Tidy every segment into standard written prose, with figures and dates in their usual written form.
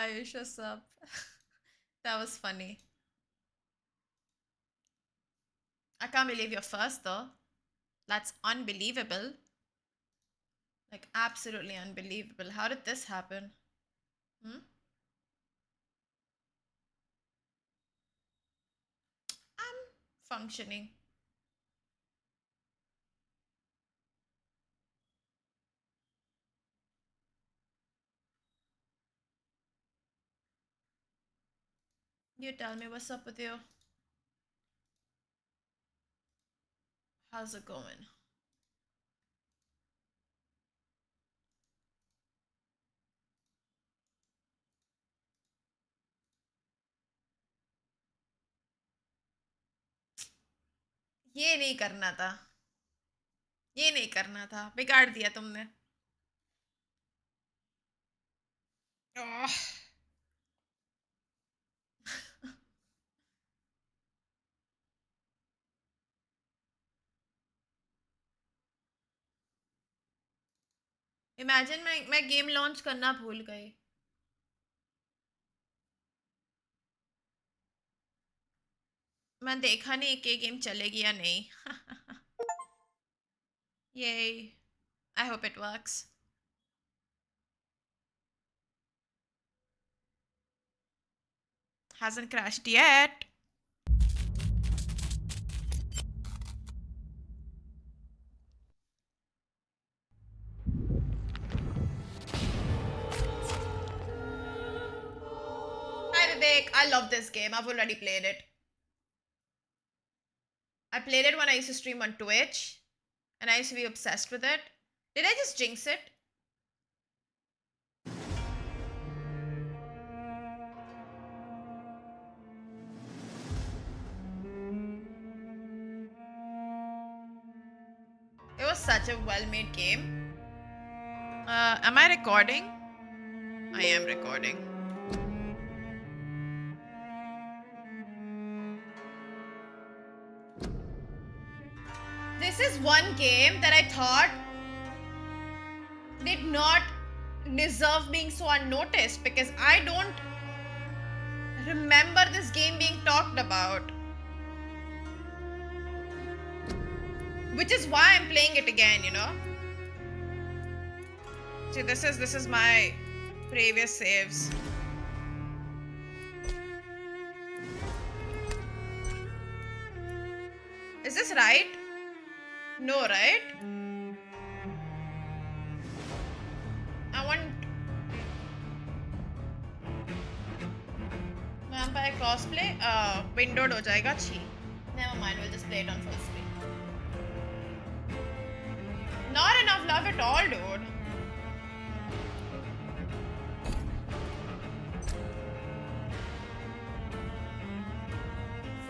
Ayush, what's up? That was funny. I can't believe you're first though. That's unbelievable. Like, absolutely unbelievable. How did this happen? Hmm? I'm functioning. You tell me what's up with you. How's it going? ये नहीं करना था. ये नहीं करना था. बिगाड़ दिया तुमने. Oh. इमेजिन मैं गेम लॉन्च करना भूल गई. मैं देखा नहीं कि गेम चलेगी या नहीं. Yay. I hope it works. Hasn't crashed yet. Hi Vivek, I love this game. I've already played it. I played it when I used to stream on Twitch, and I used to be obsessed with it. Did I just jinx it? It was such a well-made game. Am I recording? I am recording. This is one game that I thought did not deserve being so unnoticed because I don't remember this game being talked about. Which is why I'm playing it again, you know? See, this is my previous saves. Is this right? No, right? I want Vampyr crossplay. Windowed हो जाएगा. छी. Never mind. We'll just play it on full screen. Not enough love at all, dude.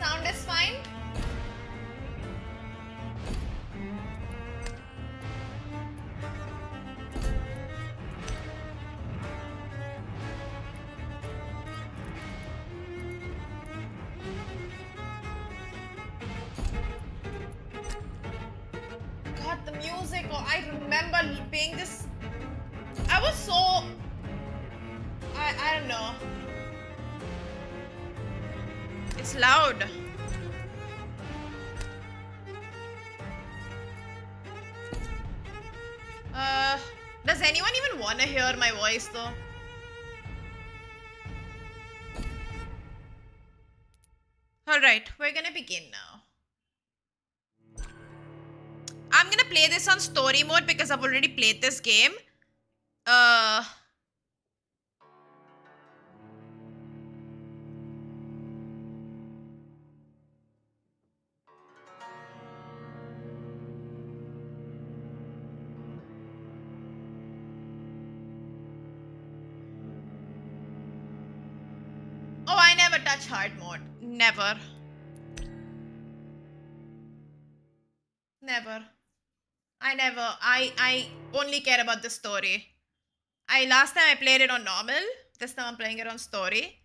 Sound is fine. God, the music. Oh, I remember playing this. I was so. I don't know. It's loud. Does anyone even want to hear my voice though? Alright, we're gonna begin now. I'm gonna play this on story mode because I've already played this game. Oh, I never touch hard mode. Never. Never. I only care about the story. Last time I played it on normal. This time I'm playing it on story.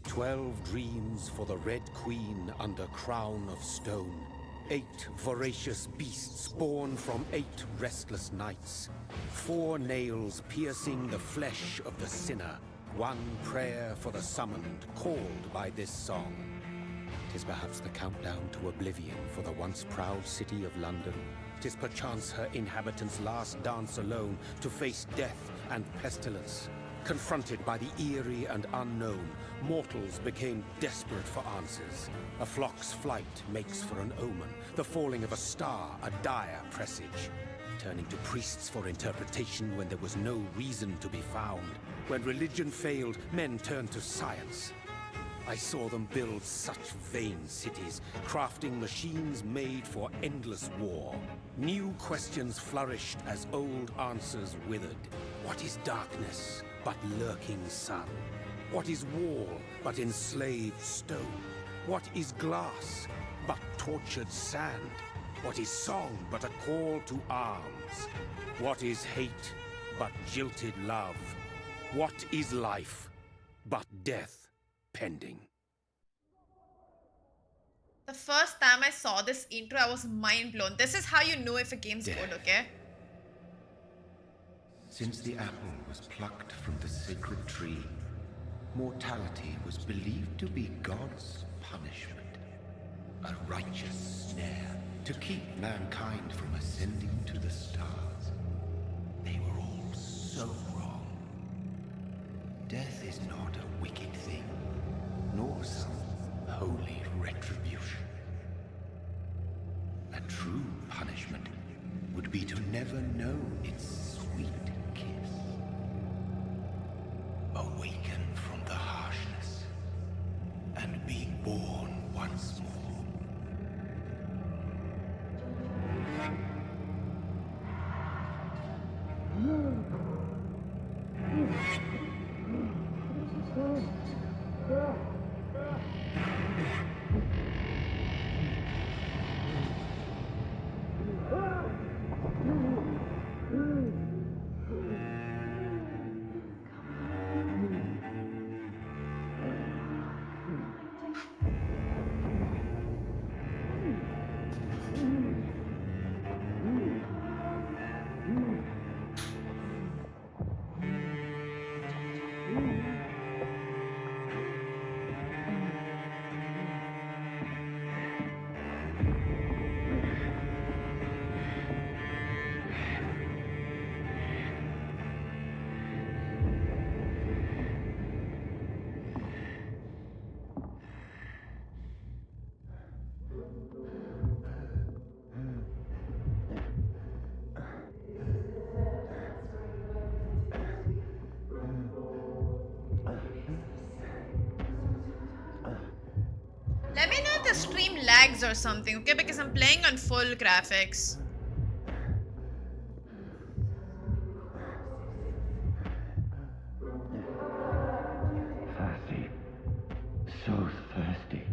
"12 dreams for the Red Queen under crown of stone. 8 voracious beasts born from 8 restless nights. 4 nails piercing the flesh of the sinner. 1 prayer for the summoned, called by this song. 'Tis perhaps the countdown to oblivion for the once proud city of London. 'Tis perchance her inhabitants' last dance alone to face death and pestilence. Confronted by the eerie and unknown, mortals became desperate for answers. A flock's flight makes for an omen, the falling of a star a dire presage. Turning to priests for interpretation when there was no reason to be found. When religion failed, men turned to science. I saw them build such vain cities, crafting machines made for endless war. New questions flourished as old answers withered. What is darkness but lurking sun? What is wall but enslaved stone? What is glass but tortured sand? What is song but a call to arms? What is hate but jilted love? What is life but death pending? The first time I saw this intro, I was mind blown. This is how you know if a game's good, okay? Since the apple was plucked from the sacred tree, mortality was believed to be God's punishment. A righteous snare to keep mankind from ascending to the stars. They were all so wrong. Death is not a wicked thing, nor some holy retribution. A true punishment would be to never know its sweet kiss. Awaken from the harshness and be born once more. Let me know if the stream lags or something, okay? Because I'm playing on full graphics. Thirsty. So thirsty.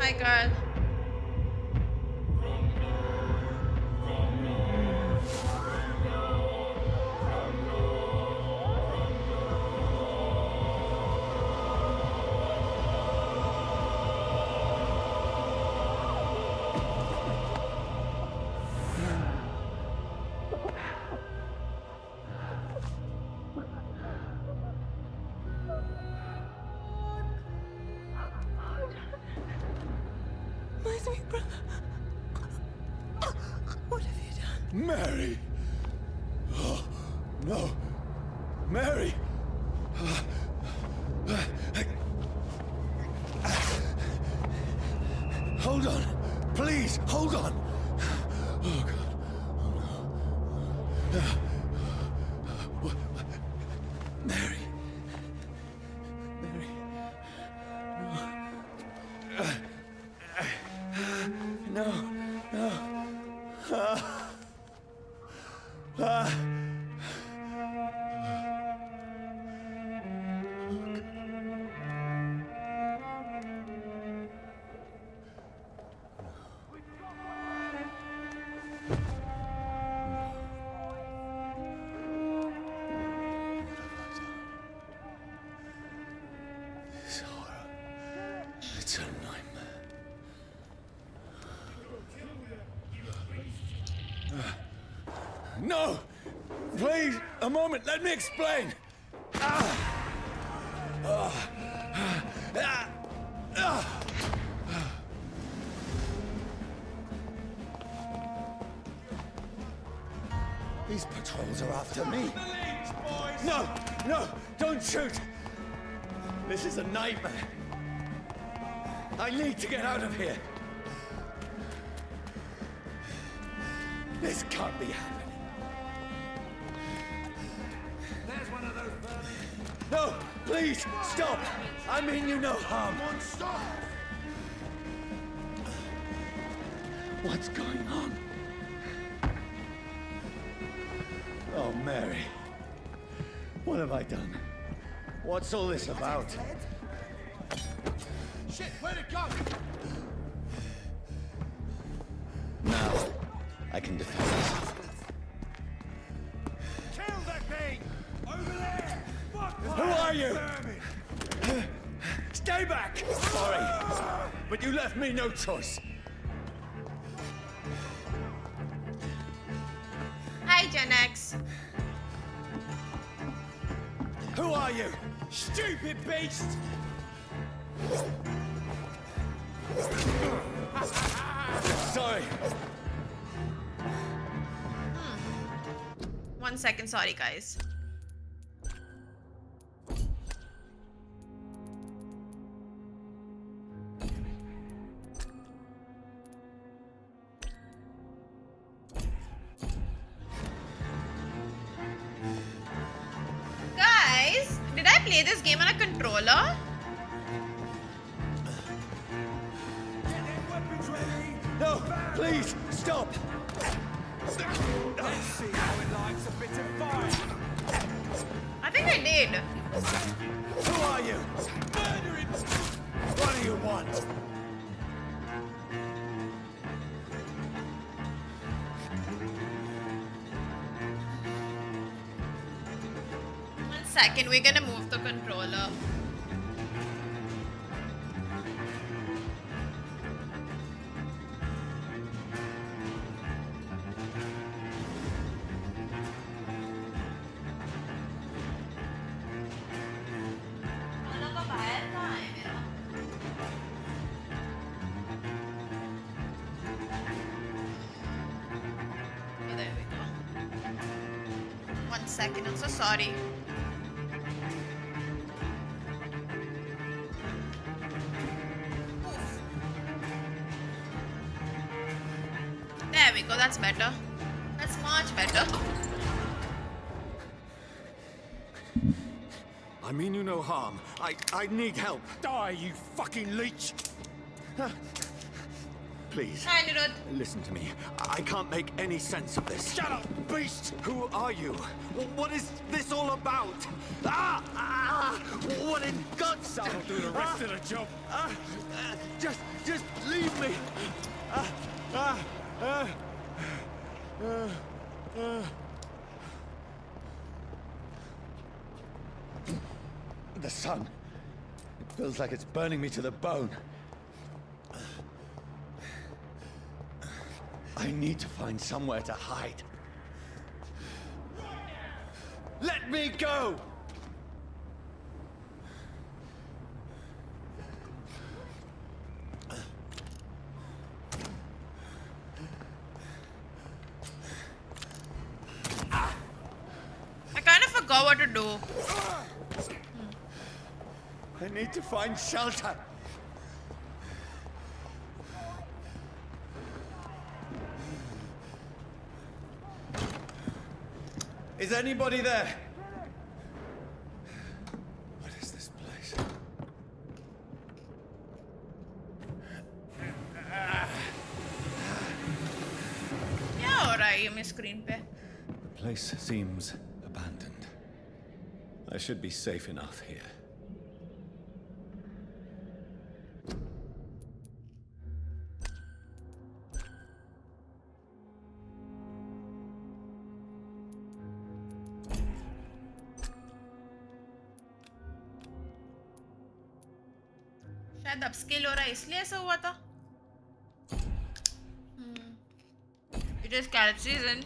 Hi, girl. My sweet brother. What have you done? Mary! Oh, no. Mary! Hold on. Please, hold on. Oh, God. Oh, no. Mary. Mary. No. No. No. No! Please, a moment, let me explain! These patrols are after me. No! No! Don't shoot! This is a nightmare. I need to get out of here. This can't be happening. There's one of those vermin. No! Please, stop! I mean you no harm. Come on, stop! What's going on? Oh, Mary. What have I done? What's all this about? Shit, where'd it go? Now, I can defend myself. Kill that thing! Over there! Fuck! Who are you? Stay back! Sorry, but you left me no choice. Hi, Gen X. Who are you? Stupid beast! Sorry. 1 second, sorry guys. Guys, did I play this game on a controller? No, please, stop! Let's see how it likes a bit of fire. I think I did. Who are you? Murdering! What do you want? One second, we're gonna move the controller. Okay, there we go. 1 second, I'm so sorry. There we go, that's better. That's much better. I mean you no harm. I need help. Die, you fucking leech! Please, Ladyredhood. listen to me. I can't make any sense of this. Shut up, beast! Who are you? What is this all about? What in God's name? I'll do the rest of the job. Just leave me. The sun. It feels like it's burning me to the bone. I need to find somewhere to hide. Let me go! I kind of forgot what to do. I need to find shelter. Is anybody there? What is this place? Yeah, alright, you missed screen pe. The place seems abandoned. I should be safe enough here. शायद upscale हो रहा है इसलिए ऐसा हुआ था. It is carrot season.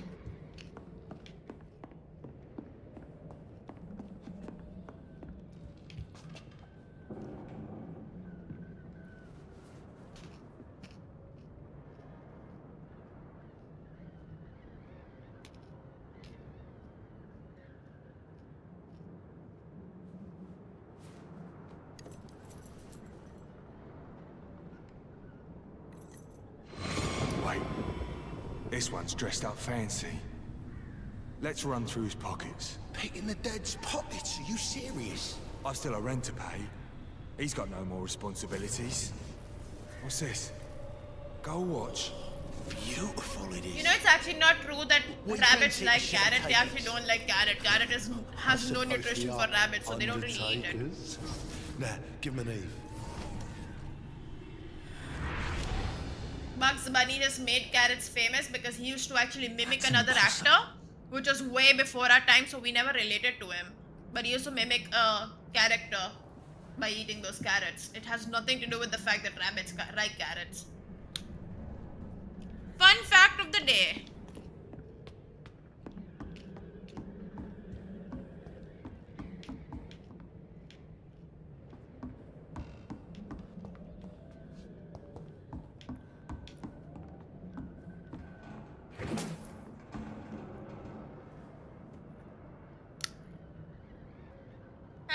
This one's dressed up fancy. Let's run through his pockets. Picking the dead's pockets? Are you serious? I've still a rent to pay. He's got no more responsibilities. What's this? Gold watch. Beautiful it is. You know, it's actually not true that We rabbits can take like a shot, carrot. They take actually it. don't like carrot. Carrot has no nutrition for rabbits, so they don't really eat it. Nah, give him an Eve. Bugs Bunny just made carrots famous because he used to actually mimic another actor, which was way before our time, so we never related to him. But he used to mimic a character by eating those carrots. It has nothing to do with the fact that rabbits like carrots. Fun fact of the day.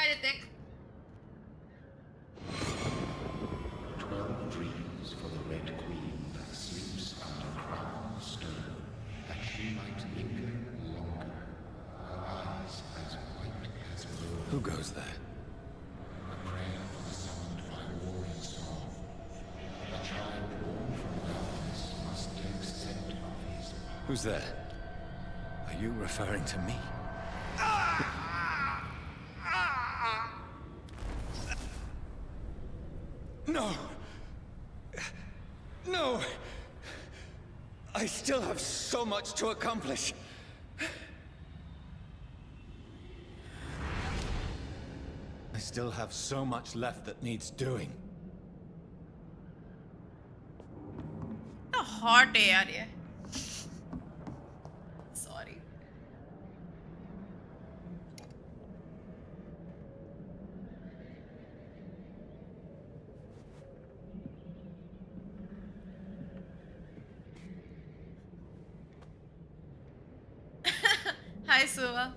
Hi, Ritik. 12 dreams for the Red Queen that sleeps under crown stone, that she might linger longer, her eyes as white as wool. Who goes there? A prayer for the summoned by warring song. A child born from darkness must accept of his power. Who's there? Are you referring to me? No! No! I still have so much to accomplish. I still have so much left that needs doing. The hot है यार ये. Sorry. Hi, Suva.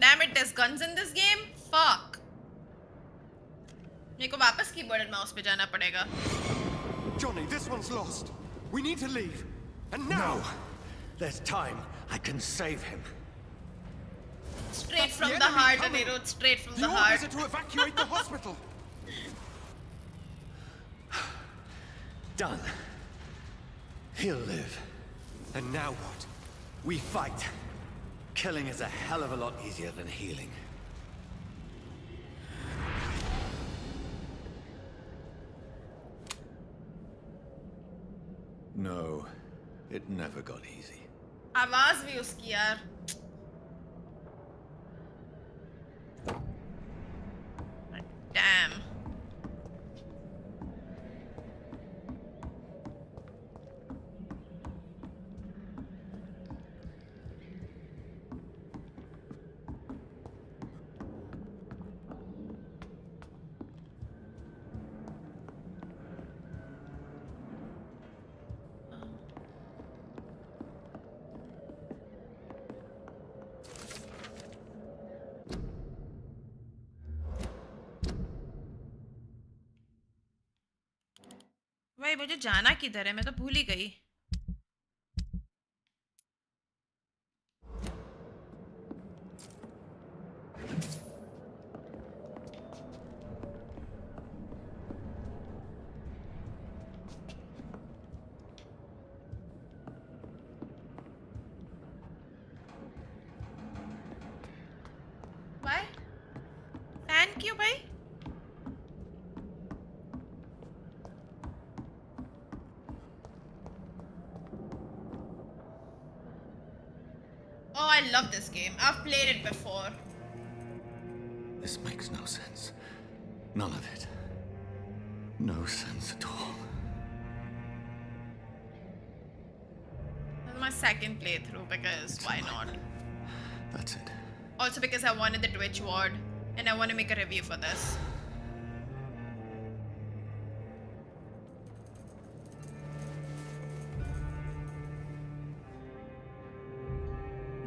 Damn it, there's guns in this game? Fuck. मेरे को वापस keyboard and mouse पे जाना पड़ेगा. Johnny, this one's lost. We need to leave. And now! No! There's time. I can save him. Straight That's from the the enemy heart, coming. Anirudh. Straight from The the orders heart. are to evacuate the hospital. Done. He'll live. And now what? We fight. Killing is a hell of a lot easier than healing. No, it never got easy. आवाज भी उसकी यार. Damn. भाई मुझे जाना किधर है? मैं तो भूल ही गई. भाई फैन क्यों भाई? Oh, I love this game. I've played it before. This makes no sense. None of it. No sense at all. This is my second playthrough because why not? That's it. Also because I wanted the Twitch ward and I want to make a review for this.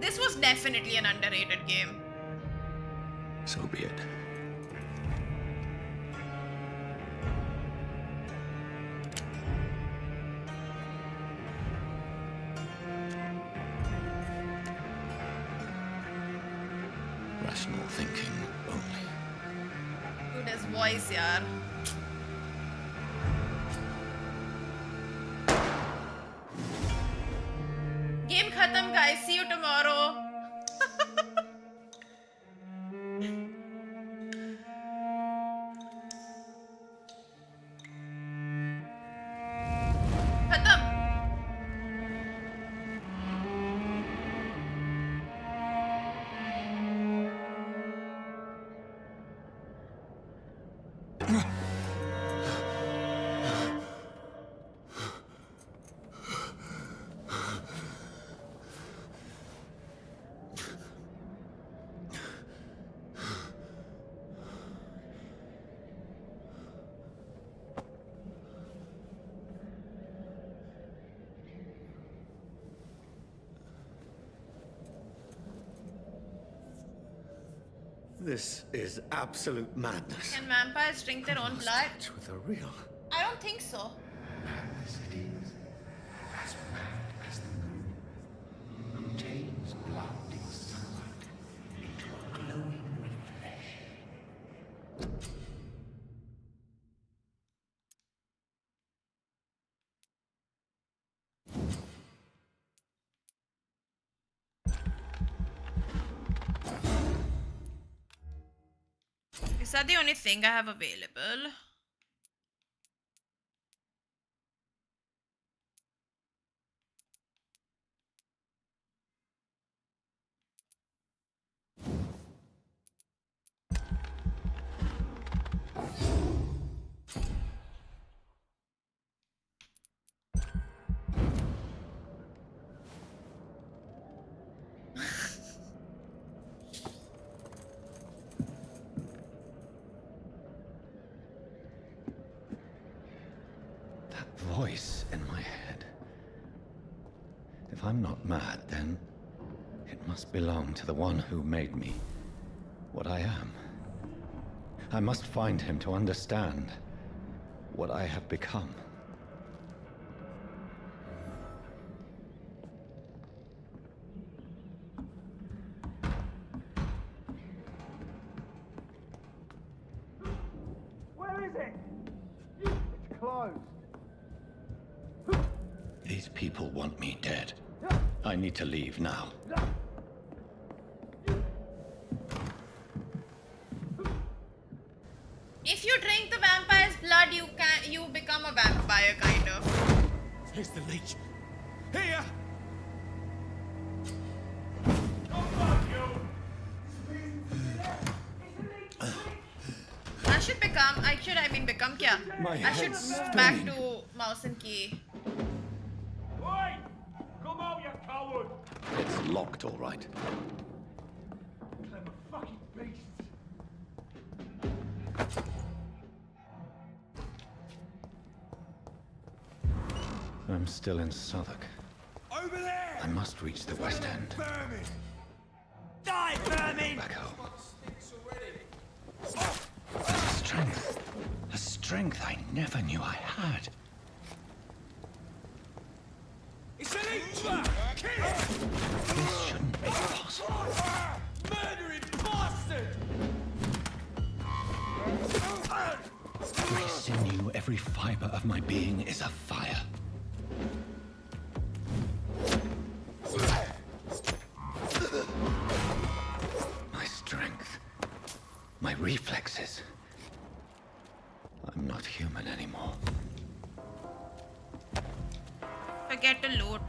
This was definitely an underrated game. So be it. voice, yaar. Game khatam, guys. See you tomorrow. Khatam. This is absolute madness. Can vampires drink their own blood? Touch with a real. I don't think so. Madness it is. As mad as the moon. Contains blinding sunlight into a glowing reflection. Is that the only thing I have available? Voice in my head. If I'm not mad, then it must belong to the one who made me what I am. I must find him to understand what I have become. Where is it? It's closed. These people want me dead. I need to leave now. If you drink the vampire's blood, you become a vampire, kind of. Here's the leech. Here! I mean become kya? My I should head's move back spinning. to mouse and key. Oi! Come out, you coward! It's locked, all right. Clever fucking beasts! I'm still in Southwark. Over there! I must reach the West End. Vermin! Die, vermin! Back home. A strength I never knew I had. It's an leech! Kill it! This shouldn't be possible. Murdering bastard! Every sinew, every fiber of my being is afire. My strength, my reflexes. I'm not human anymore. Forget to loot.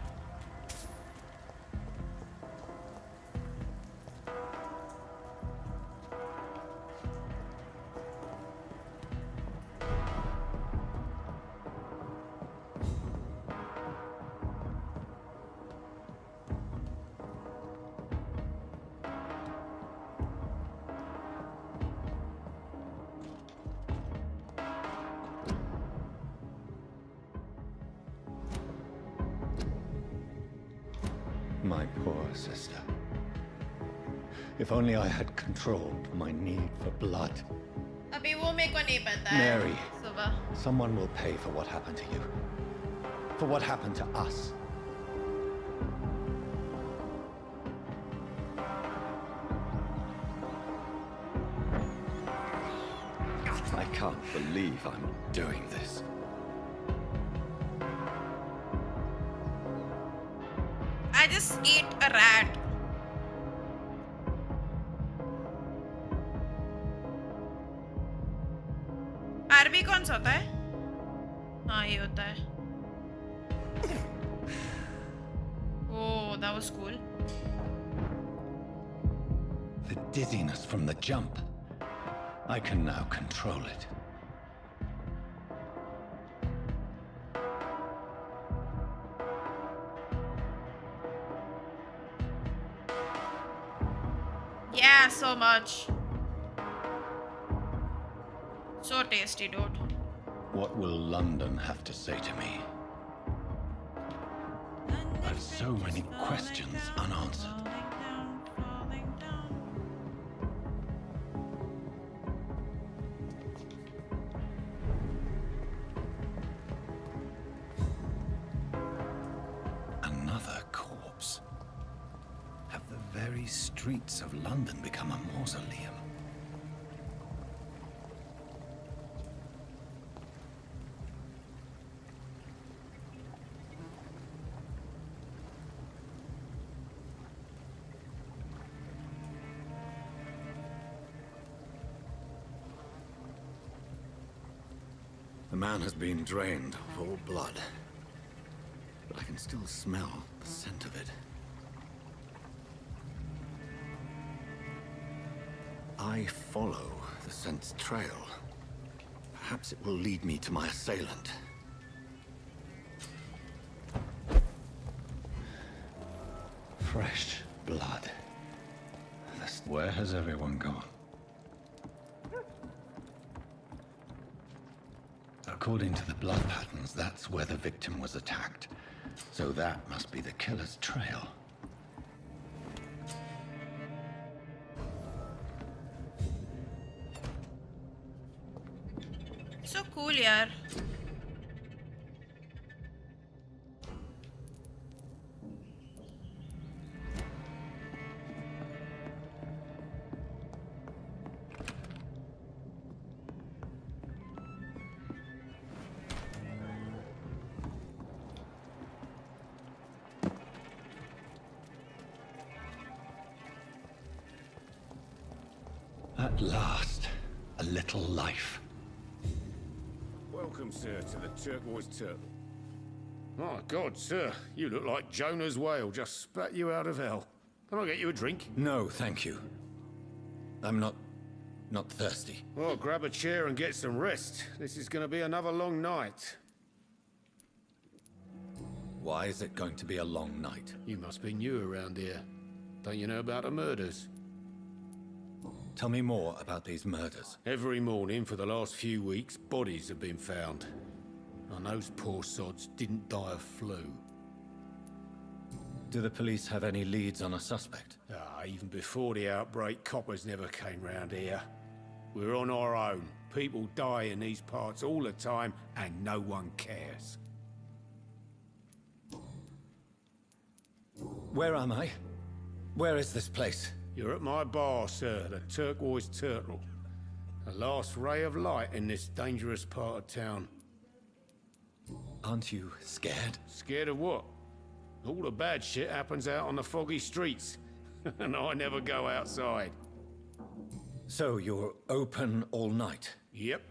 My poor sister. If only I had controlled my need for blood. अभी वो मेरे को नहीं पता है. Mary. सुबह. Someone will pay for what happened to you. For what happened to us. I can't believe I'm doing this. I just ate a rat. R B कौन सा होता है? हाँ ये होता है. Oh, that was cool. The dizziness from the jump. I can now control it. Yeah, so much. So tasty, dude. What will London have to say to me? I've so many questions unanswered. Falling down. Another corpse. Have the very streets of London become a mausoleum? The man has been drained of all blood, but I can still smell the scent of it. I follow the scent's trail. Perhaps it will lead me to my assailant. Fresh blood. Where has everyone gone? According to the blood patterns, that's where the victim was attacked. So that must be the killer's trail. So cool, yaar. At last, a little life. Welcome, sir, to the Turquoise Turtle. My God, sir, you look like Jonah's whale just spat you out of hell. Can I get you a drink? No, thank you. I'm not thirsty. Well, grab a chair and get some rest. This is going to be another long night. Why is it going to be a long night? You must be new around here. Don't you know about the murders? Tell me more about these murders. Every morning for the last few weeks, bodies have been found. And those poor sods didn't die of flu. Do the police have any leads on a suspect? Even before the outbreak, coppers never came round here. We're on our own. People die in these parts all the time, and no one cares. Where am I? Where is this place? You're at my bar, sir, the Turquoise Turtle. The last ray of light in this dangerous part of town. Aren't you scared? Scared of what? All the bad shit happens out on the foggy streets. And I never go outside. So you're open all night? Yep.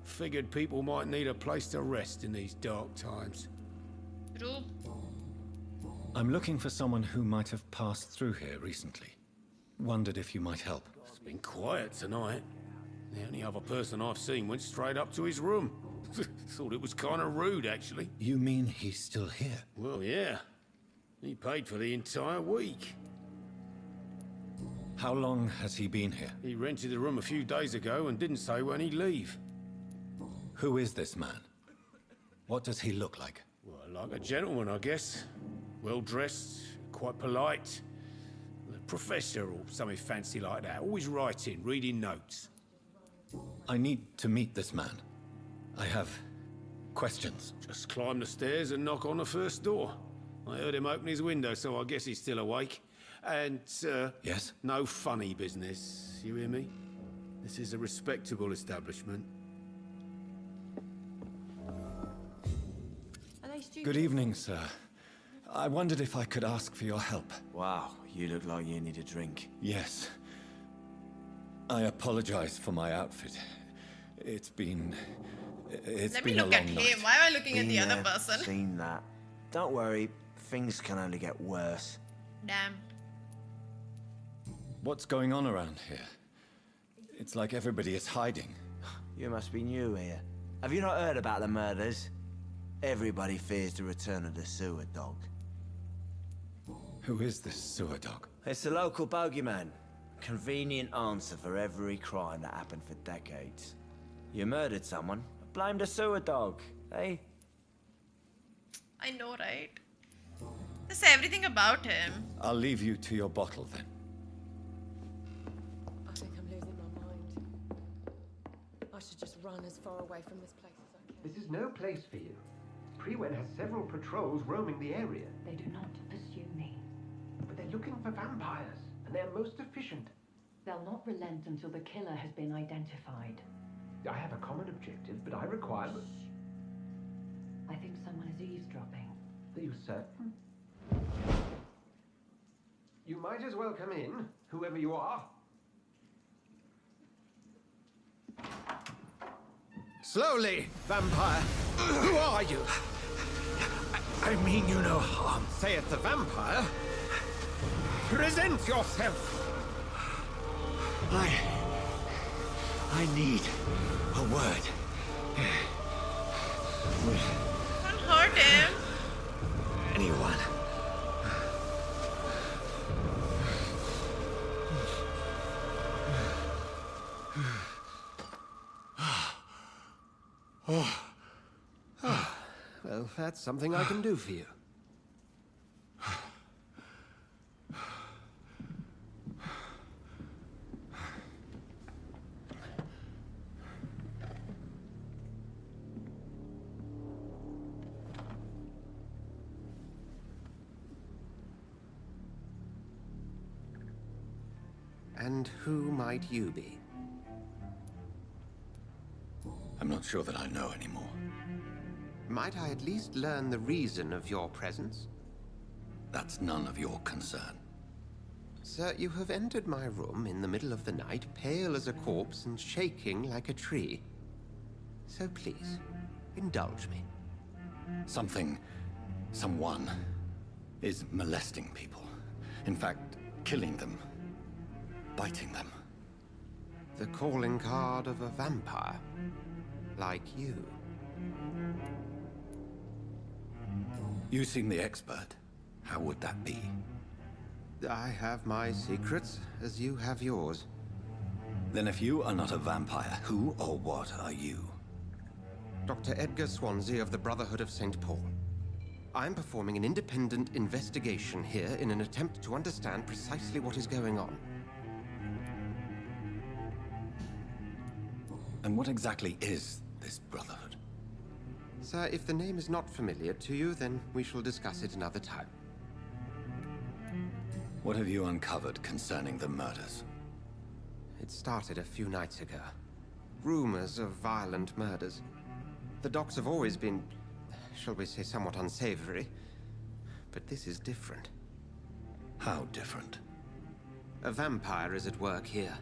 Figured people might need a place to rest in these dark times. True. I'm looking for someone who might have passed through here recently. Wondered if you might help. It's been quiet tonight. The only other person I've seen went straight up to his room. Thought it was kind of rude, actually. You mean he's still here? Well, yeah. He paid for the entire week. How long has he been here? He rented the room a few days ago and didn't say when he'd leave. Who is this man? What does he look like? Well, like a gentleman, I guess. Well-dressed, quite polite. A professor or something fancy like that. Always writing, reading notes. I need to meet this man. I have questions. Just climb the stairs and knock on the first door. I heard him open his window, so I guess he's still awake. And, Yes? no funny business, you hear me? This is a respectable establishment. Good evening, sir. I wondered if I could ask for your help. Wow, you look like you need a drink. Yes. I apologize for my outfit. It's been a Let me long look at night. him. Why am I looking at Been the other there, person? Seen that. Don't worry, things can only get worse. Damn. What's going on around here? It's like everybody is hiding. You must be new here. Have you not heard about the murders? Everybody fears the return of the sewer dog. Who is this sewer dog? It's the local bogeyman. Convenient answer for every crime that happened for decades. You murdered someone, blame the sewer dog, eh? I know, right? They say everything about him. I'll leave you to your bottle then. I think I'm losing my mind. I should just run as far away from this place as I can. This is no place for you. Prewen has several patrols roaming the area. They do not pursue me. But they're looking for vampires, and they're most efficient. They'll not relent until the killer has been identified. I have a common objective, but I require... I think someone is eavesdropping. Are you certain? You might as well come in, whoever you are. Slowly, vampire. Who are you? I mean you no harm. Saith the vampire. Present yourself. I need a word. Don't hurt him. Anyone. Well, that's something I can do for you. And who might you be? I'm not sure that I know anymore. Might I at least learn the reason of your presence? That's none of your concern. Sir, you have entered my room in the middle of the night, pale as a corpse and shaking like a tree. So please, indulge me. Someone is molesting people. In fact, killing them. Biting them. The calling card of a vampire. Like you. You seem the expert. How would that be? I have my secrets, as you have yours. Then if you are not a vampire, who or what are you? Dr. Edgar Swansea of the Brotherhood of St. Paul. I'm performing an independent investigation here in an attempt to understand precisely what is going on. And what exactly is this Brotherhood? Sir, if the name is not familiar to you, then we shall discuss it another time. What have you uncovered concerning the murders? It started a few nights ago. Rumors of violent murders. The docs have always been, shall we say, somewhat unsavory. But this is different. How different? A vampire is at work here.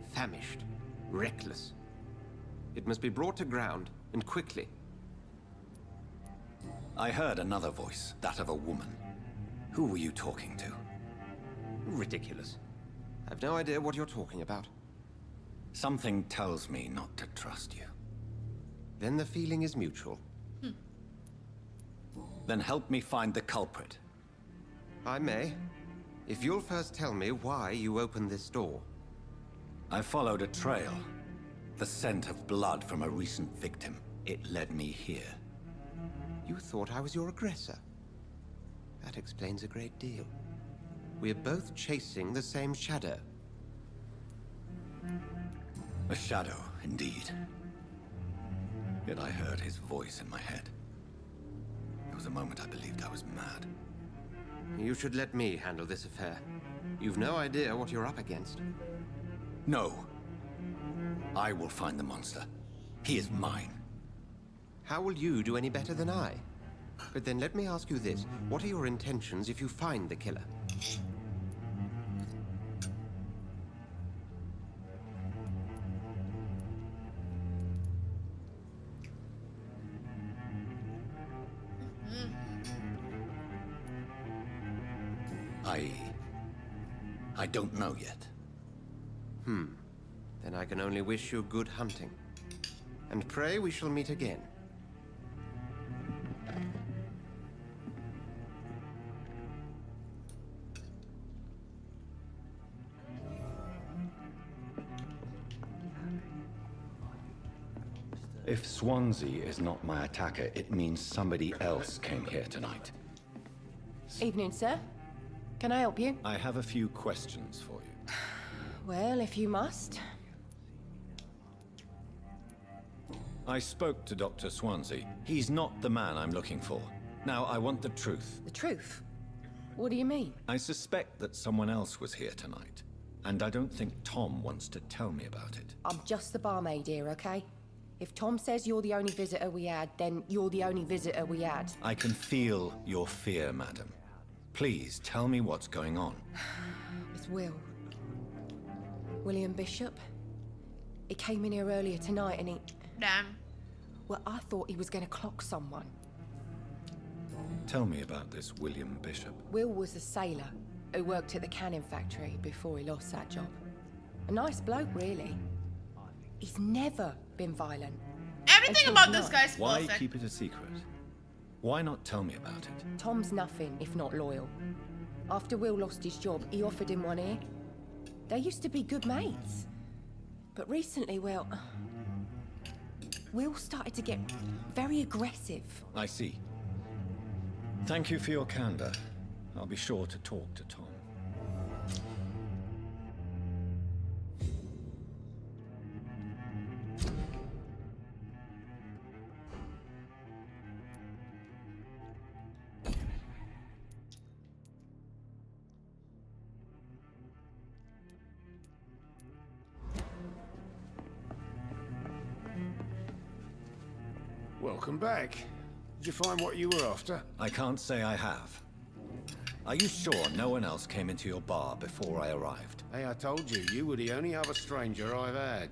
Famished. Reckless. It must be brought to ground, and quickly. I heard another voice, that of a woman. Who were you talking to? Ridiculous. I've no idea what you're talking about. Something tells me not to trust you. Then the feeling is mutual. Then help me find the culprit. I may. If you'll first tell me why you opened this door. I followed a trail. The scent of blood from a recent victim. It led me here. You thought I was your aggressor. That explains a great deal. We're both chasing the same shadow. A shadow, indeed. Yet I heard his voice in my head. There was a moment I believed I was mad. You should let me handle this affair. You've no idea what you're up against. No. I will find the monster. He is mine. How will you do any better than I? But then let me ask you this. What are your intentions if you find the killer? I don't know yet. Then I can only wish you good hunting. And pray we shall meet again. If Swansea is not my attacker, it means somebody else came here tonight. Evening, sir. Can I help you? I have a few questions for you. Well, if you must. I spoke to Dr. Swansea. He's not the man I'm looking for. Now, I want the truth. The truth? What do you mean? I suspect that someone else was here tonight. And I don't think Tom wants to tell me about it. I'm just the barmaid here, okay? If Tom says you're the only visitor we had, then you're the only visitor we had. I can feel your fear, madam. Please, tell me what's going on. It's Will. William Bishop. He came in here earlier tonight and he... Damn. Well, I thought he was going to clock someone. Tell me about this William Bishop. Will was a sailor who worked at the cannon factory before he lost that job. A nice bloke, really. He's never been violent. Everything about this guy's Why perfect. keep it a secret? Why not tell me about it? Tom's nothing if not loyal. After Will lost his job, he offered him one here. They used to be good mates. But recently, well... Will started to get very aggressive. I see. Thank you for your candor. I'll be sure to talk to Tom. Welcome back. Did you find what you were after? I can't say I have. Are you sure no one else came into your bar before I arrived? Hey, I told you, you were the only other stranger I've had.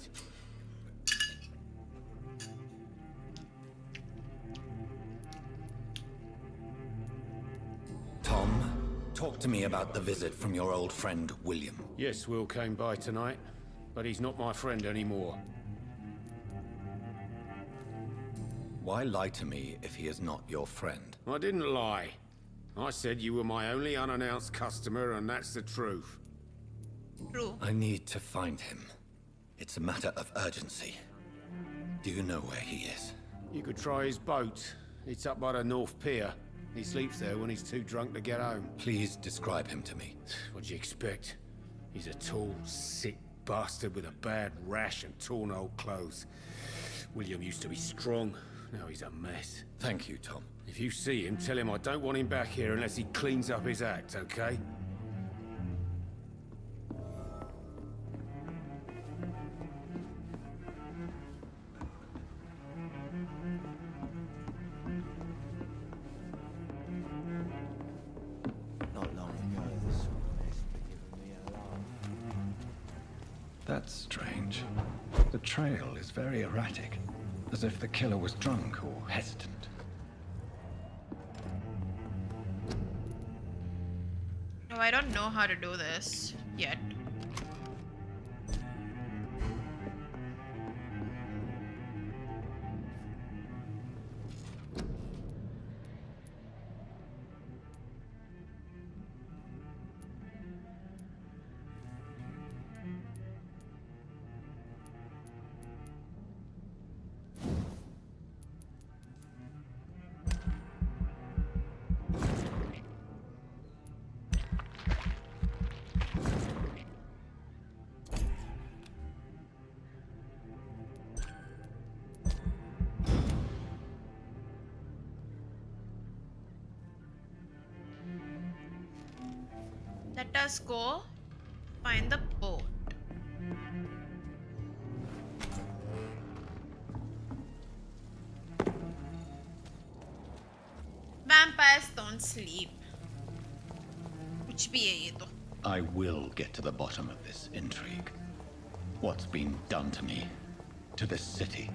Tom, talk to me about the visit from your old friend, William. Yes, Will came by tonight, but he's not my friend anymore. Why lie to me if he is not your friend? I didn't lie. I said you were my only unannounced customer, and that's the truth. True. I need to find him. It's a matter of urgency. Do you know where he is? You could try his boat. It's up by the North Pier. He sleeps there when he's too drunk to get home. Please describe him to me. What'd you expect? He's a tall, sick bastard with a bad rash and torn old clothes. William used to be strong. Now he's a mess. Thank you, Tom. If you see him, tell him I don't want him back here unless he cleans up his act, okay? Not long ago, this woman has been giving me a laugh. That's strange. The trail is very erratic, as if the killer was drunk or hesitant. No, I don't know how to do this yet. Let us go find the boat. vampires don't sleep. कुछ भी है ये तो. I will get to the bottom of this intrigue. What's been done to me, to this city.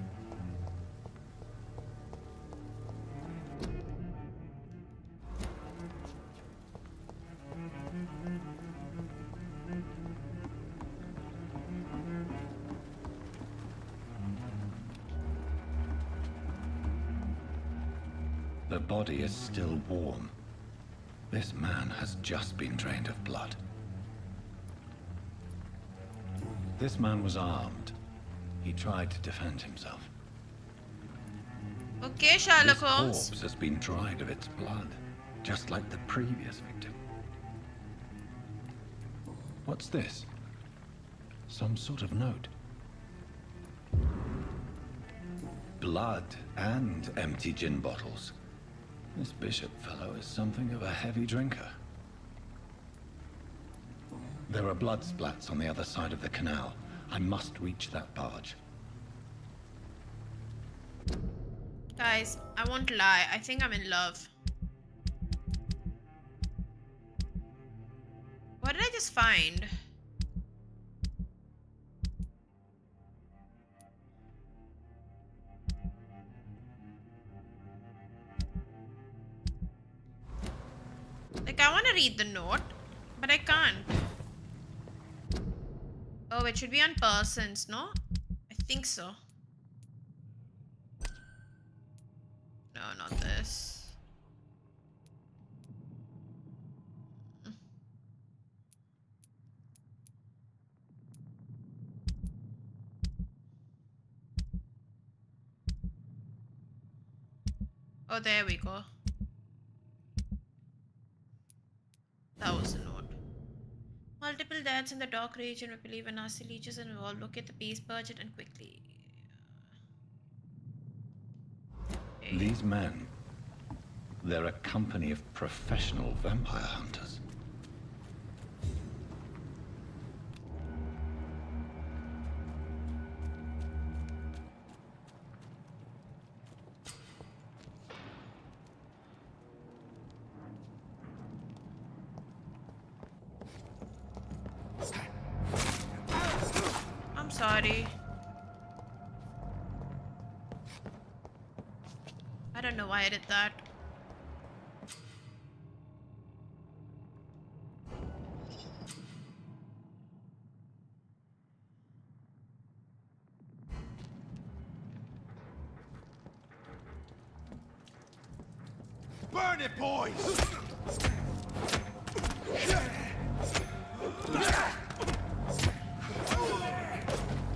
The body is still warm. This man has just been drained of blood. This man was armed. He tried to defend himself. Okay, Sherlock This Holmes. corpse has been dried of its blood, just like the previous victim. What's this? Some sort of note. Blood and empty gin bottles. This bishop fellow is something of a heavy drinker. There are blood splats on the other side of the canal. I must reach that barge. Guys, I won't lie. I think I'm in love. What did I just find? Like, I want to read the note, but I can't. Oh, it should be on persons, no? I think so. No, not this. Oh, there we go. That was the note. Multiple deaths in the dock region. We believe a nasty leeches involved. Locate the base budget and quickly. Okay. These men, they're a company of professional vampire hunters. I'm sorry. I don't know why I did that. Burn it, boys!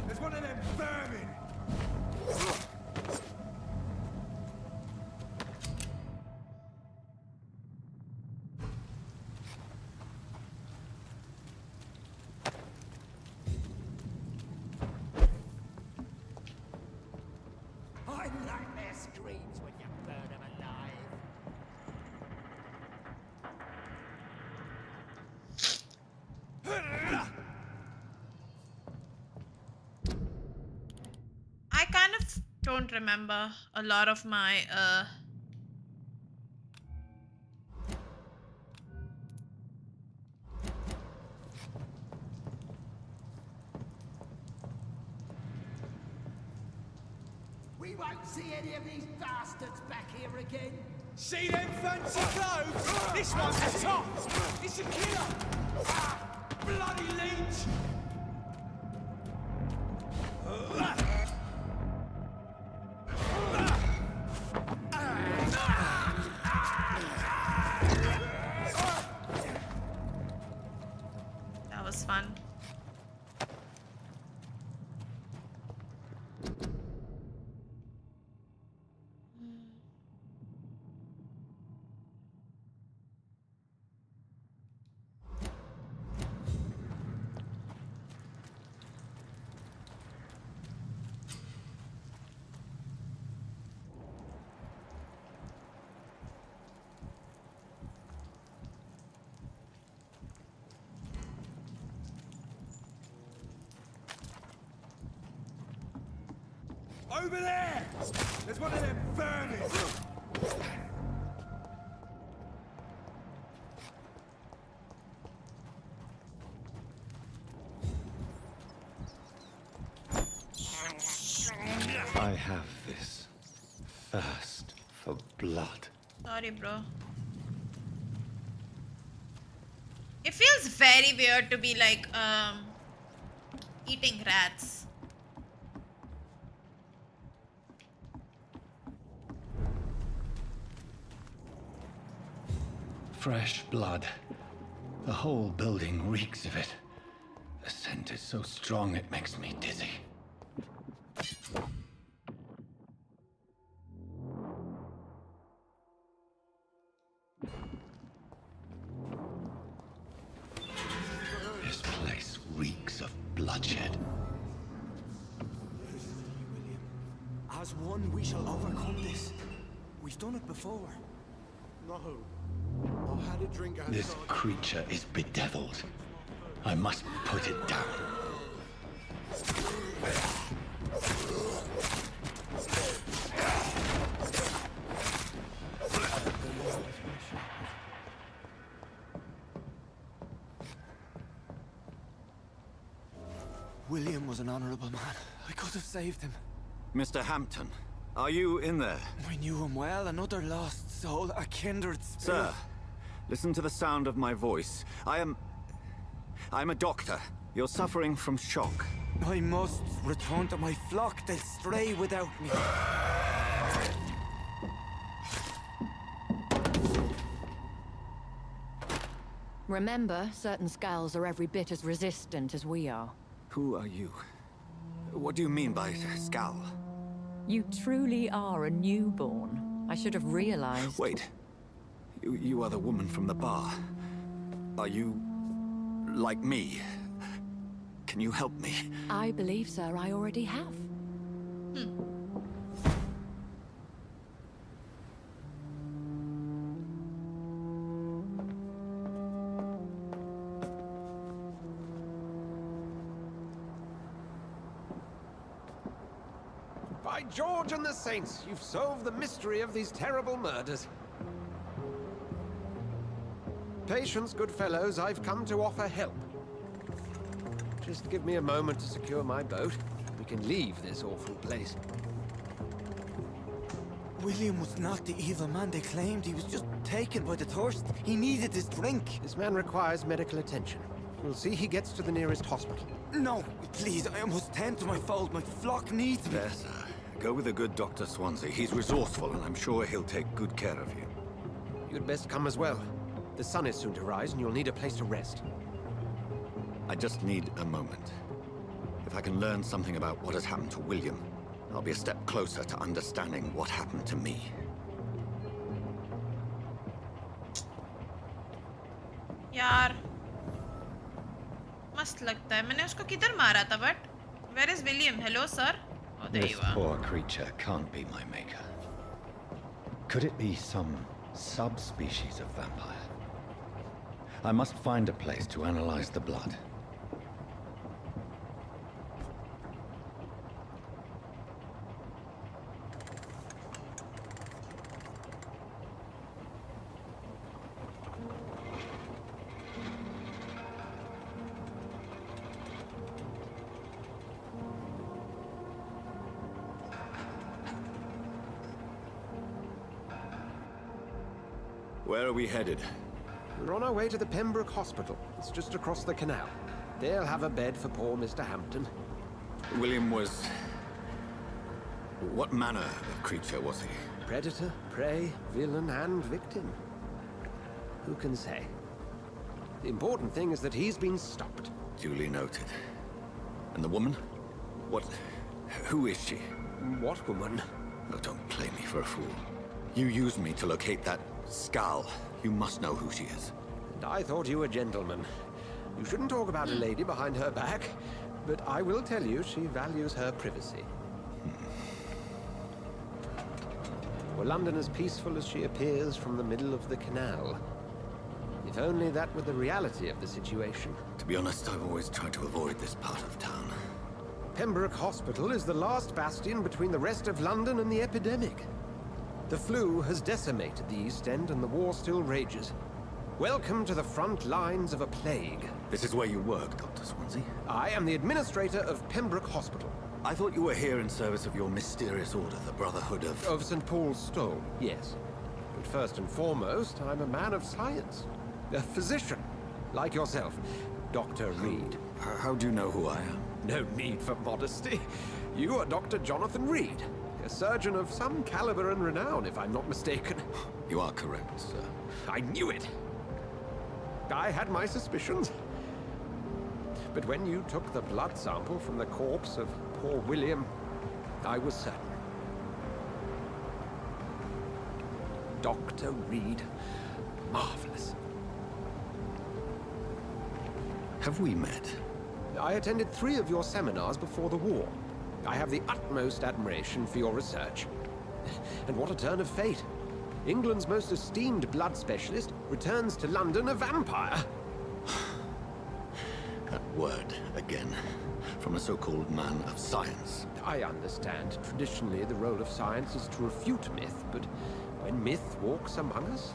There's one of them vermin! I like their screams when you burn them alive. I kind of don't remember a lot of my We won't see any of these bastards back here again. See them fancy clothes? This one's a top! It's a killer! Bloody leech! that was fun. Over there! There's one of them vermin! this thirst for blood. Sorry, bro. It feels very weird to be like, eating rats. Fresh blood. The whole building reeks of it. The scent is so strong it makes me dizzy. This place reeks of bloodshed. As one, we shall overcome this. We've done it before. No. I had a drink outside. This creature is bedeviled. I must put it down. William was an honorable man. I could have saved him. Mr. Hampton, are you in there? I knew him well, another lost soul, a kindred spirit. Sir, listen to the sound of my voice. I'm a doctor. You're suffering from shock. I must return to my flock. They'll stray without me. Remember, certain skulls are every bit as resistant as we are. Who are you? What do you mean by scowl? You truly are a newborn. I should have realized. Wait. You are the woman from the bar. Are you like me? Can you help me? I believe, sir, I already have. By George and the Saints, you've solved the mystery of these terrible murders. Patience, good fellows, I've come to offer help. Just give me a moment to secure my boat. We can leave this awful place. William was not the evil man they claimed. He was just taken by the thirst. He needed his drink. This man requires medical attention. We'll see he gets to the nearest hospital. No, please, I must tend to my fold. My flock needs me. There, sir. Go with the good Dr. Swansea. He's resourceful, and I'm sure he'll take good care of you. You'd best come as well. The sun is soon to rise, and you'll need a place to rest. I just need a moment. If I can learn something about what has happened to William, I'll be a step closer to understanding what happened to me. यार मस्त लगता है मैंने उसको किधर मारा था but where is William? Hello sir. Oh, there This you are. poor creature can't be my maker. Could it be some subspecies of vampire? I must find a place to analyze the blood. Where are we headed? We're on our way to the Pembroke Hospital. It's just across the canal. They'll have a bed for poor Mr. Hampton. William was... What manner of creature was he? Predator, prey, villain, and victim. Who can say? The important thing is that he's been stopped. Duly noted. And the woman? What... Who is she? What woman? Oh, don't play me for a fool. You used me to locate that skull. You must know who she is. And I thought you a gentleman. You shouldn't talk about a lady behind her back, but I will tell you she values her privacy. Were London as peaceful as she appears from the middle of the canal? If only that were the reality of the situation. To be honest, I've always tried to avoid this part of town. Pembroke Hospital is the last bastion between the rest of London and the epidemic. The flu has decimated the East End and the war still rages. Welcome to the front lines of a plague. This is where you work, Dr. Swansea? I am the administrator of Pembroke Hospital. I thought you were here in service of your mysterious order, the Brotherhood of... Of St. Paul's Stole, yes. But first and foremost, I'm a man of science. A physician, like yourself. Dr. Reed. How do you know who I am? No need for modesty. You are Dr. Jonathan Reed, a surgeon of some caliber and renown, if I'm not mistaken. You are correct, sir. I knew it! I had my suspicions. But when you took the blood sample from the corpse of poor William, I was certain. Dr. Reed. Marvelous. Have we met? I attended 3 of your seminars before the war. I have the utmost admiration for your research. And what a turn of fate. England's most esteemed blood specialist returns to London a vampire. That word, again, from a so-called man of science. I understand. Traditionally, the role of science is to refute myth, but when myth walks among us,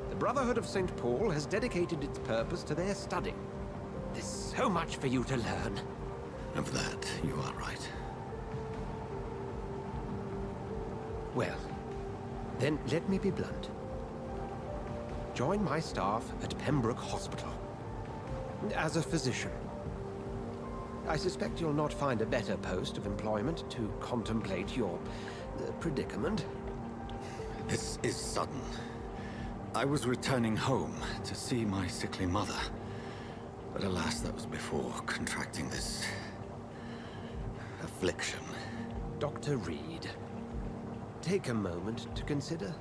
the Brotherhood of St. Paul has dedicated its purpose to their study. There's so much for you to learn. Of that, you are right. Well, then let me be blunt. Join my staff at Pembroke Hospital. As a physician. I suspect you'll not find a better post of employment to contemplate your predicament. This is sudden. I was returning home to see my sickly mother. But alas, that was before contracting this... affliction. Dr. Reed, take a moment to consider.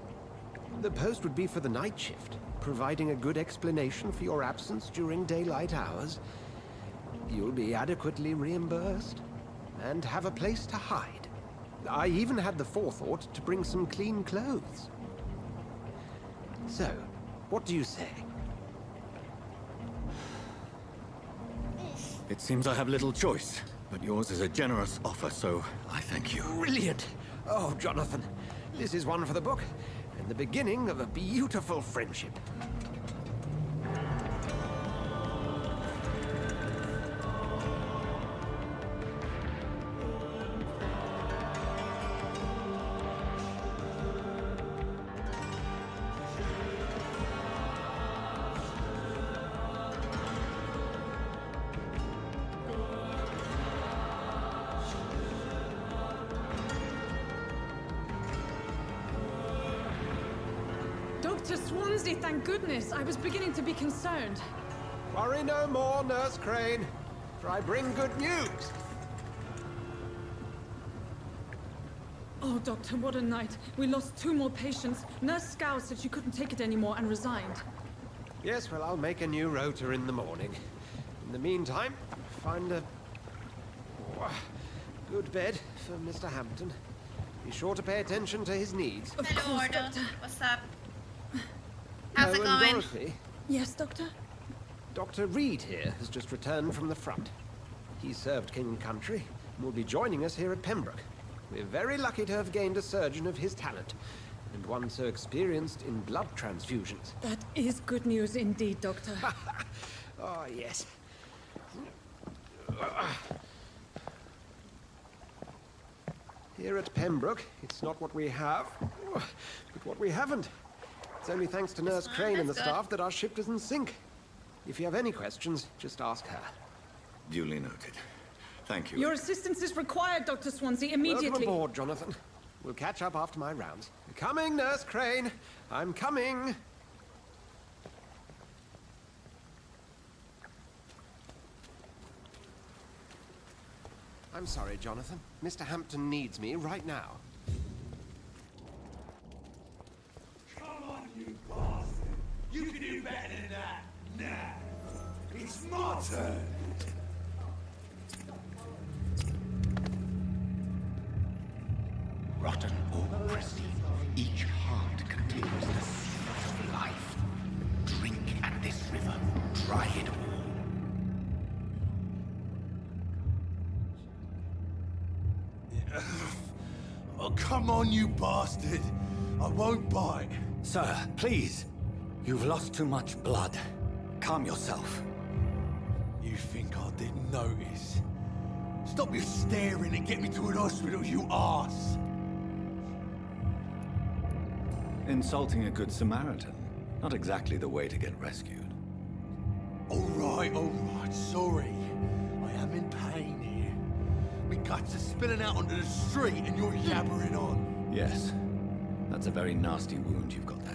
The post would be for the night shift, providing a good explanation for your absence during daylight hours. You'll be adequately reimbursed, and have a place to hide. I even had the forethought to bring some clean clothes. So, what do you say? It seems I have little choice, but yours is a generous offer, so I thank you. Brilliant! Oh, Jonathan, this is one for the book, and the beginning of a beautiful friendship. Dr. Swansea, thank goodness. I was beginning to be concerned. Worry no more, Nurse Crane, for I bring good news. Oh, Doctor, what a night. We lost 2 more patients. Nurse Scow said she couldn't take it anymore and resigned. Yes, well, I'll make a new rota in the morning. In the meantime, find a good bed for Mr. Hampton. Be sure to pay attention to his needs. Hello, Order. What's up? How's it and going? Dorothy, Yes, Doctor? Dr. Reed here has just returned from the front. He served King and Country and will be joining us here at Pembroke. We're very lucky to have gained a surgeon of his talent, and one so experienced in blood transfusions. That is good news indeed, Doctor. Oh, yes. Here at Pembroke, it's not what we have, but what we haven't. It's only thanks to Nurse Crane and the staff that our ship doesn't sink. If you have any questions, just ask her. Duly noted. Thank you. Your assistance is required, Dr. Swansea, immediately. Welcome aboard, Jonathan. We'll catch up after my rounds. Coming, Nurse Crane. I'm coming. I'm sorry, Jonathan. Mr. Hampton needs me right now. Come on, you bastard! You can do better than that! Nah! It's my turn! Rotten or pristine, each heart contains the seed of life. Drink at this river, try it all. Oh, come on, you bastard! I won't bite. Sir, please. You've lost too much blood. Calm yourself. You think I didn't notice? Stop your staring and get me to an hospital, you arse! Insulting a good Samaritan. Not exactly the way to get rescued. Alright, sorry. I am in pain here. My guts are spilling out onto the street and you're yabbering on. Yes. That's a very nasty wound you've got there.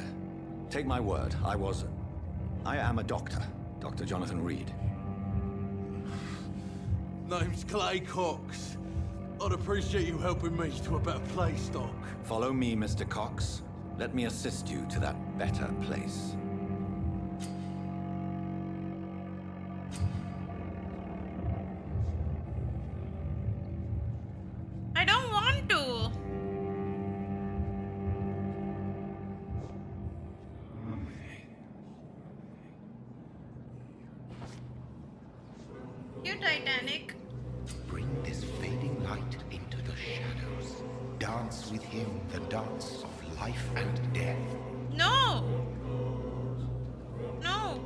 Take my word, I am a doctor. Dr. Jonathan Reed. Name's Clay Cox. I'd appreciate you helping me to a better place, Doc. Follow me, Mr. Cox. Let me assist you to that better place. I don't want to. You Titanic. Bring this fading light into the shadows. Dance with him the dance of life and death. No. No.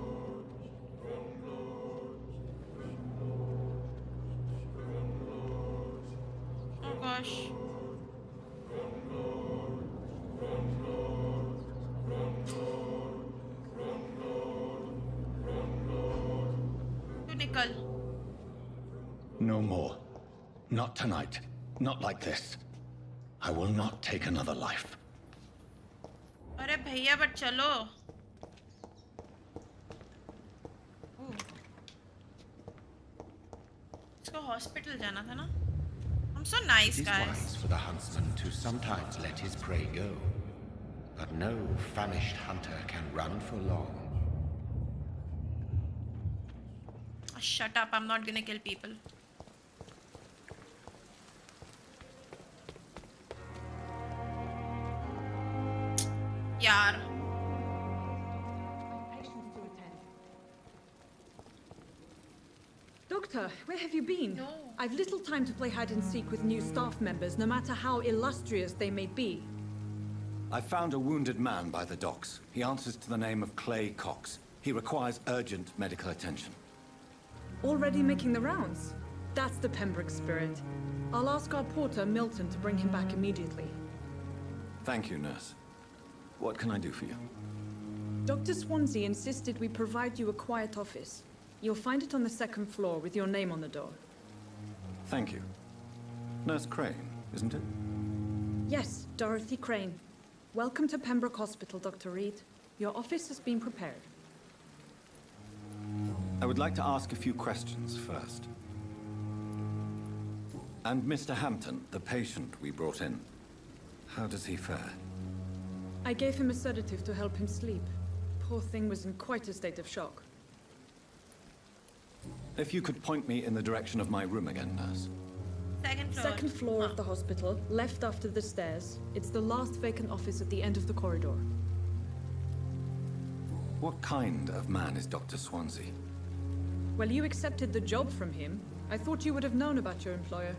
Oh gosh. You Nicole. No more. Not tonight. Not like this. I will not take another life. अरे भैया but चलो. इसको hospital जाना था ना. I'm so nice, It is guys. wise for the huntsman to sometimes let his prey go. But no famished hunter can run for long. Oh, shut up, I'm not gonna kill people. Yaar. Doctor, where have you been? No. I've little time to play hide and seek with new staff members, no matter how illustrious they may be. I found a wounded man by the docks. He answers to the name of Clay Cox. He requires urgent medical attention. Already making the rounds? That's the Pembroke spirit. I'll ask our porter, Milton, to bring him back immediately. Thank you, nurse. What can I do for you? Dr. Swansea insisted we provide you a quiet office. You'll find it on the second floor with your name on the door. Thank you. Nurse Crane, isn't it? Yes, Dorothy Crane. Welcome to Pembroke Hospital, Dr. Reed. Your office has been prepared. I would like to ask a few questions first. And Mr. Hampton, the patient we brought in, how does he fare? I gave him a sedative to help him sleep. Poor thing was in quite a state of shock. If you could point me in the direction of my room again, nurse. Second floor. Second floor of the hospital, left after the stairs. It's the last vacant office at the end of the corridor. What kind of man is Dr. Swansea? Well, you accepted the job from him. I thought you would have known about your employer.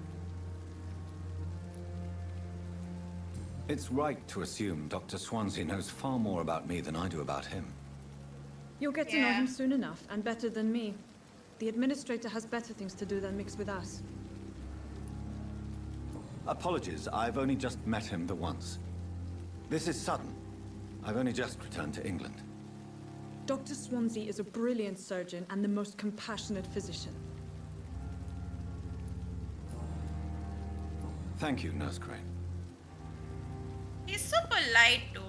It's right to assume Dr. Swansea knows far more about me than I do about him. You'll get to know him soon enough, and better than me. The administrator has better things to do than mix with us. Apologies, I've only just met him the once. This is sudden. I've only just returned to England. Dr. Swansea is a brilliant surgeon and the most compassionate physician. Thank you, Nurse Crane. He's so polite, dude.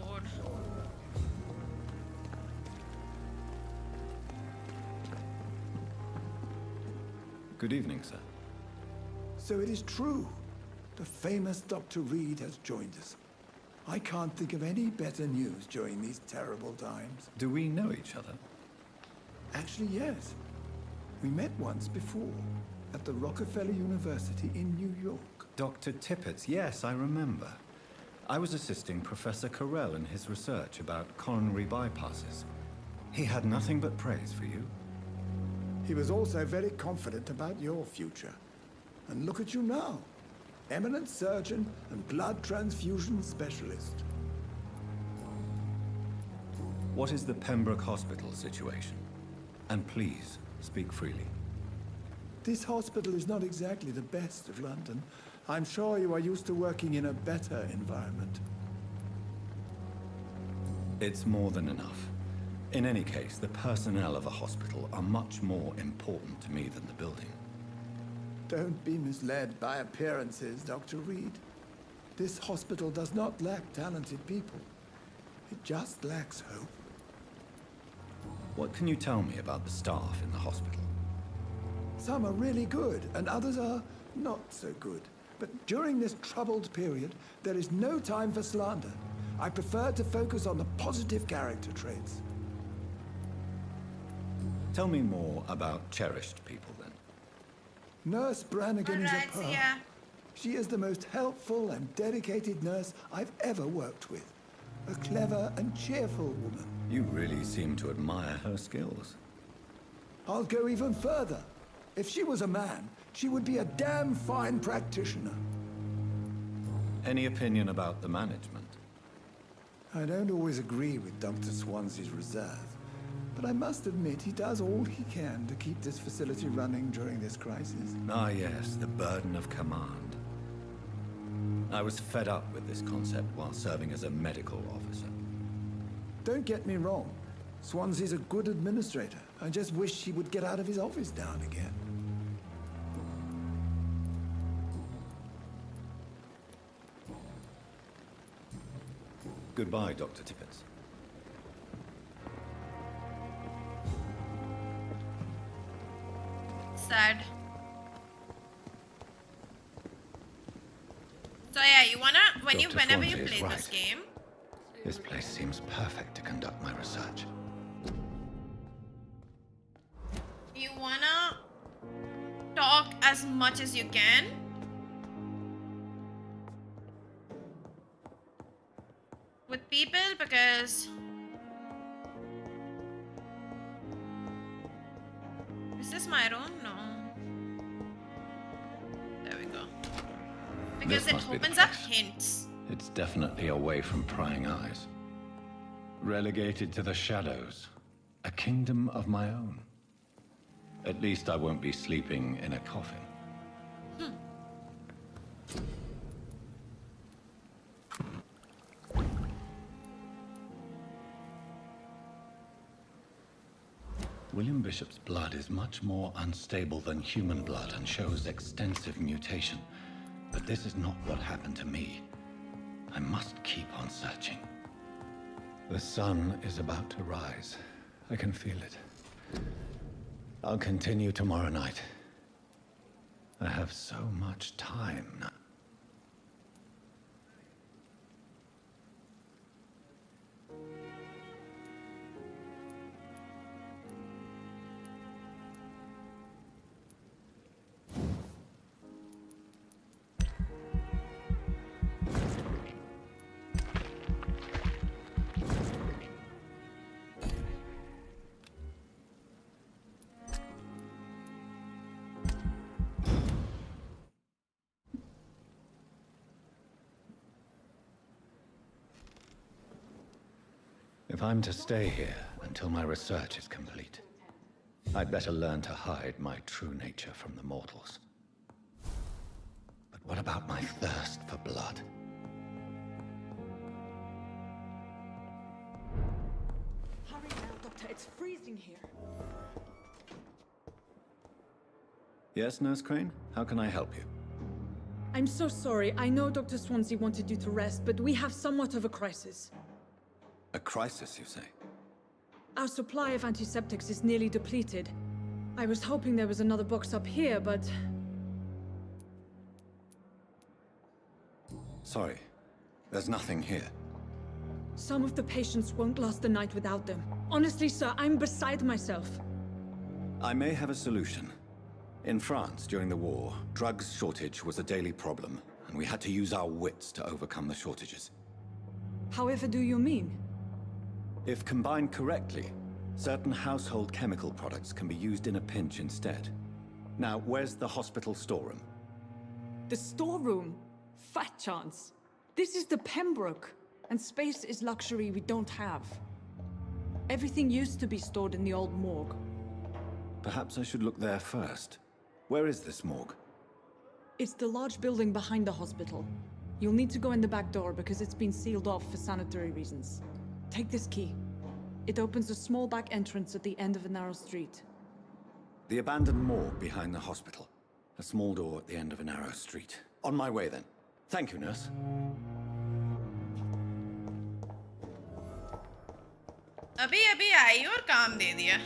Good evening, sir. So it is true. The famous Dr. Reed has joined us. I can't think of any better news during these terrible times. Do we know each other? Actually, yes. We met once before, at the Rockefeller University in New York. Dr. Tippett, yes, I remember. I was assisting Professor Carell in his research about coronary bypasses. He had nothing but praise for you. He was also very confident about your future. And look at you now. Eminent surgeon and blood transfusion specialist. What is the Pembroke Hospital situation? And please, speak freely. This hospital is not exactly the best of London. I'm sure you are used to working in a better environment. It's more than enough. In any case, the personnel of a hospital are much more important to me than the building. Don't be misled by appearances, Dr. Reed. This hospital does not lack talented people. It just lacks hope. What can you tell me about the staff in the hospital? Some are really good, and others are not so good. But during this troubled period, there is no time for slander. I prefer to focus on the positive character traits. Tell me more about cherished people, then. Nurse Brannigan is a pearl. yeah. She is the most helpful and dedicated nurse I've ever worked with. A clever and cheerful woman. You really seem to admire her skills. I'll go even further. If she was a man, she would be a damn fine practitioner. Any opinion about the management? I don't always agree with Dr. Swansea's reserve, but I must admit he does all he can to keep this facility running during this crisis. Ah yes, the burden of command. I was fed up with this concept while serving as a medical officer. Don't get me wrong. Swansea's a good administrator. I just wish he would get out of his office now and again. Goodbye, Dr. Tippett. Sad. So yeah, you wanna whenever you Swansea is play this right. game, This place seems perfect to conduct my research. you wanna talk as much as you can. With people, because is this my room? No. There we go. Because This it must be the opens up place. hints. It's definitely away from prying eyes. Relegated to the shadows. A kingdom of my own. At least I won't be sleeping in a coffin. William Bishop's blood is much more unstable than human blood and shows extensive mutation. But this is not what happened to me. I must keep on searching. The sun is about to rise. I can feel it. I'll continue tomorrow night. I have so much time now. If I'm to stay here until my research is complete, I'd better learn to hide my true nature from the mortals. But what about my thirst for blood? Hurry now, Doctor. It's freezing here. Yes, Nurse Crane? How can I help you? I'm so sorry. I know Dr. Swansea wanted you to rest, but we have somewhat of a crisis. A crisis, you say? Our supply of antiseptics is nearly depleted. I was hoping there was another box up here, but... Sorry. There's nothing here. some of the patients won't last the night without them. Honestly, sir, I'm beside myself. I may have a solution. In France, during the war, drugs shortage was a daily problem, and we had to use our wits to overcome the shortages. However do you mean? If combined correctly, certain household chemical products can be used in a pinch instead. Now, where's the hospital storeroom? The storeroom? Fat chance. This is the Pembroke, and space is luxury we don't have. Everything used to be stored in the old morgue. Perhaps I should look there first. Where is this morgue? It's the large building behind the hospital. You'll need to go in the back door because it's been sealed off for sanitary reasons. Take this key. It opens a small back entrance at the end of a narrow street. The abandoned morgue behind the hospital. A small door at the end of a narrow street. On my way then. Thank you, nurse. अभी अभी आई और काम दे दिया.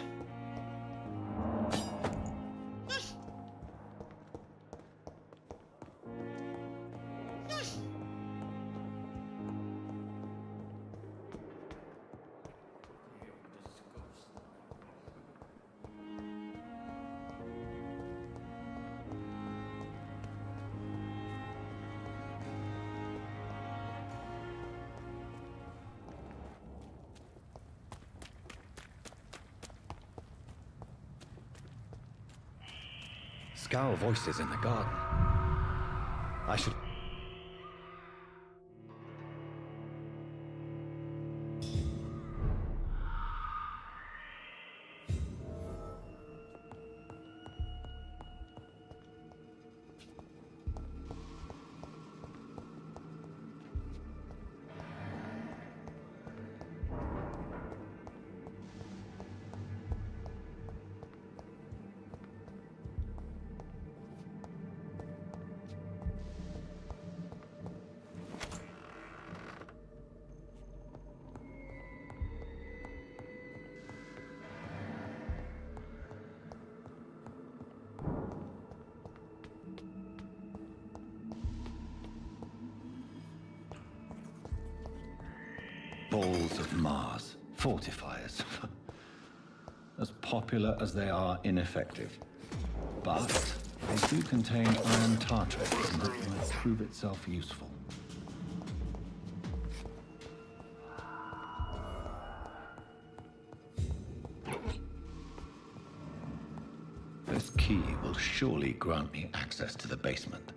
Scowl voices in the garden. I should... Balls of Mars. Fortifiers. As popular as they are ineffective. But they do contain iron tartrate, and that might prove itself useful. This key will surely grant me access to the basement.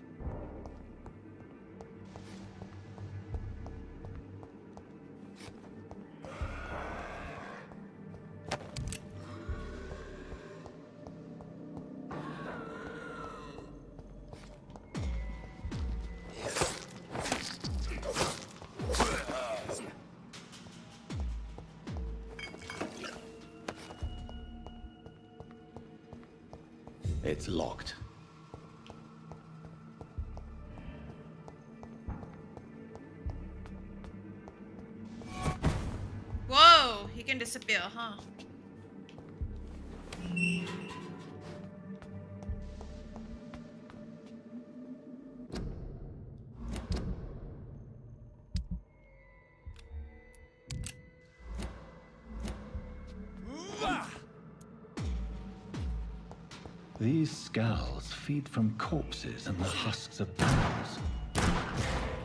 It's locked. Whoa, he can disappear, huh? These scowls feed from corpses and the husks of animals.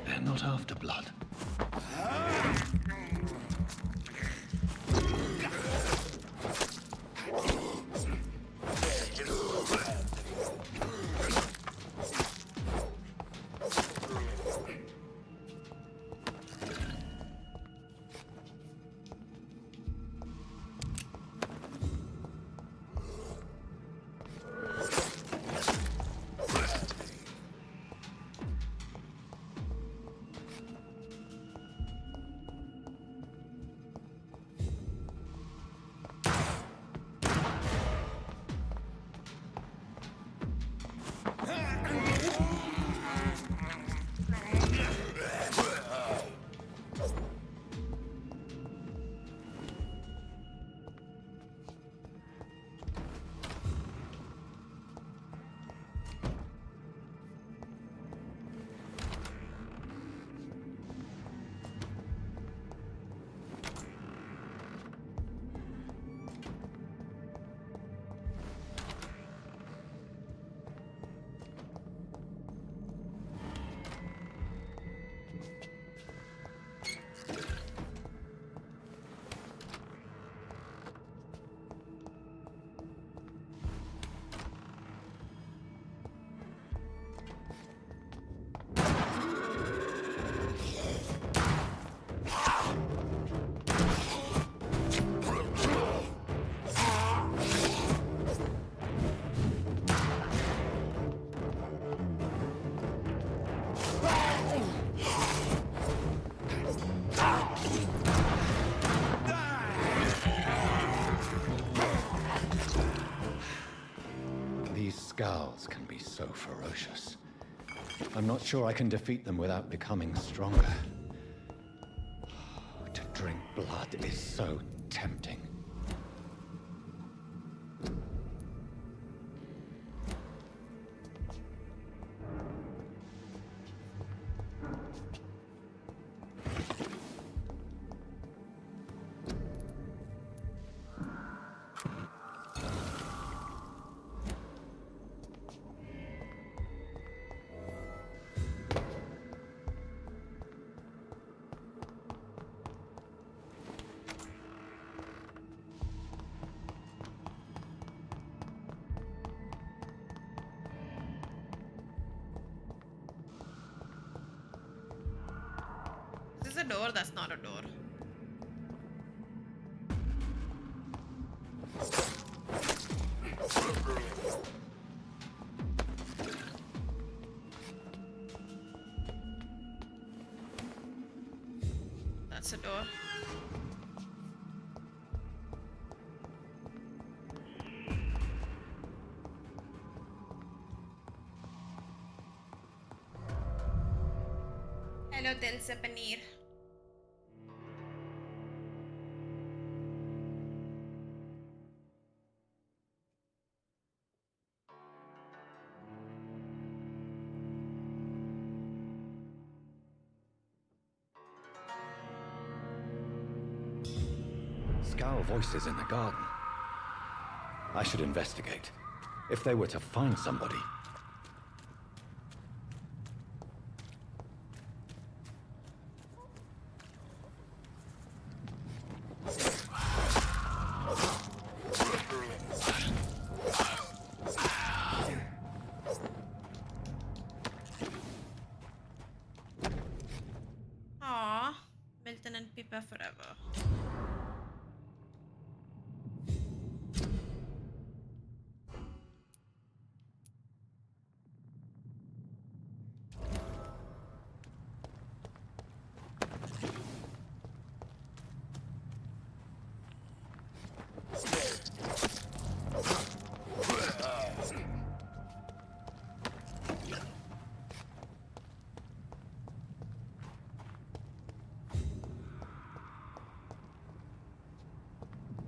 They're not after blood. Scowls can be so ferocious. I'm not sure I can defeat them without becoming stronger. To drink blood is so tempting. Is this a door? That's not a door. That's a door. Hello, Dil se Paneer. Scowl voices in the garden. I should investigate. If they were to find somebody. Aww, Milton and Pippa forever.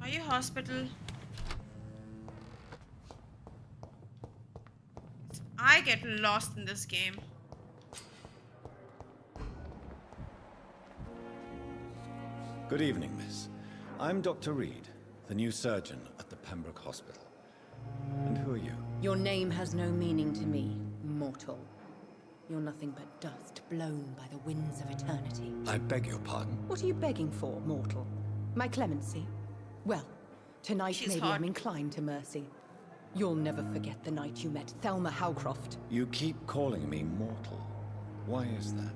Are you hospital? I get lost in this game. Good evening, miss. I'm Dr. Reed, the new surgeon at the Pembroke Hospital. And who are you? Your name has no meaning to me, mortal. You're nothing but dust blown by the winds of eternity. I beg your pardon? What are you begging for, mortal? My clemency? Well, tonight She's maybe hot. I'm inclined to mercy. You'll never forget the night you met Thelma Howcroft. You keep calling me mortal. Why is that?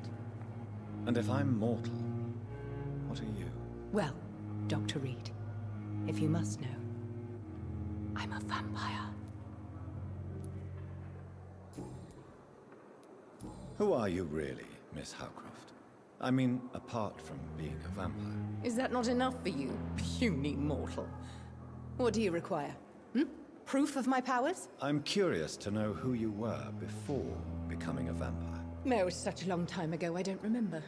And if I'm mortal, what are you? Well, Dr. Reed, if you must know, I'm a vampire. Who are you really, Miss Howcroft? I mean, apart from being a vampire. Is that not enough for you, puny mortal? What do you require? Proof of my powers? I'm curious to know who you were before becoming a vampire. No, it was such a long time ago, I don't remember.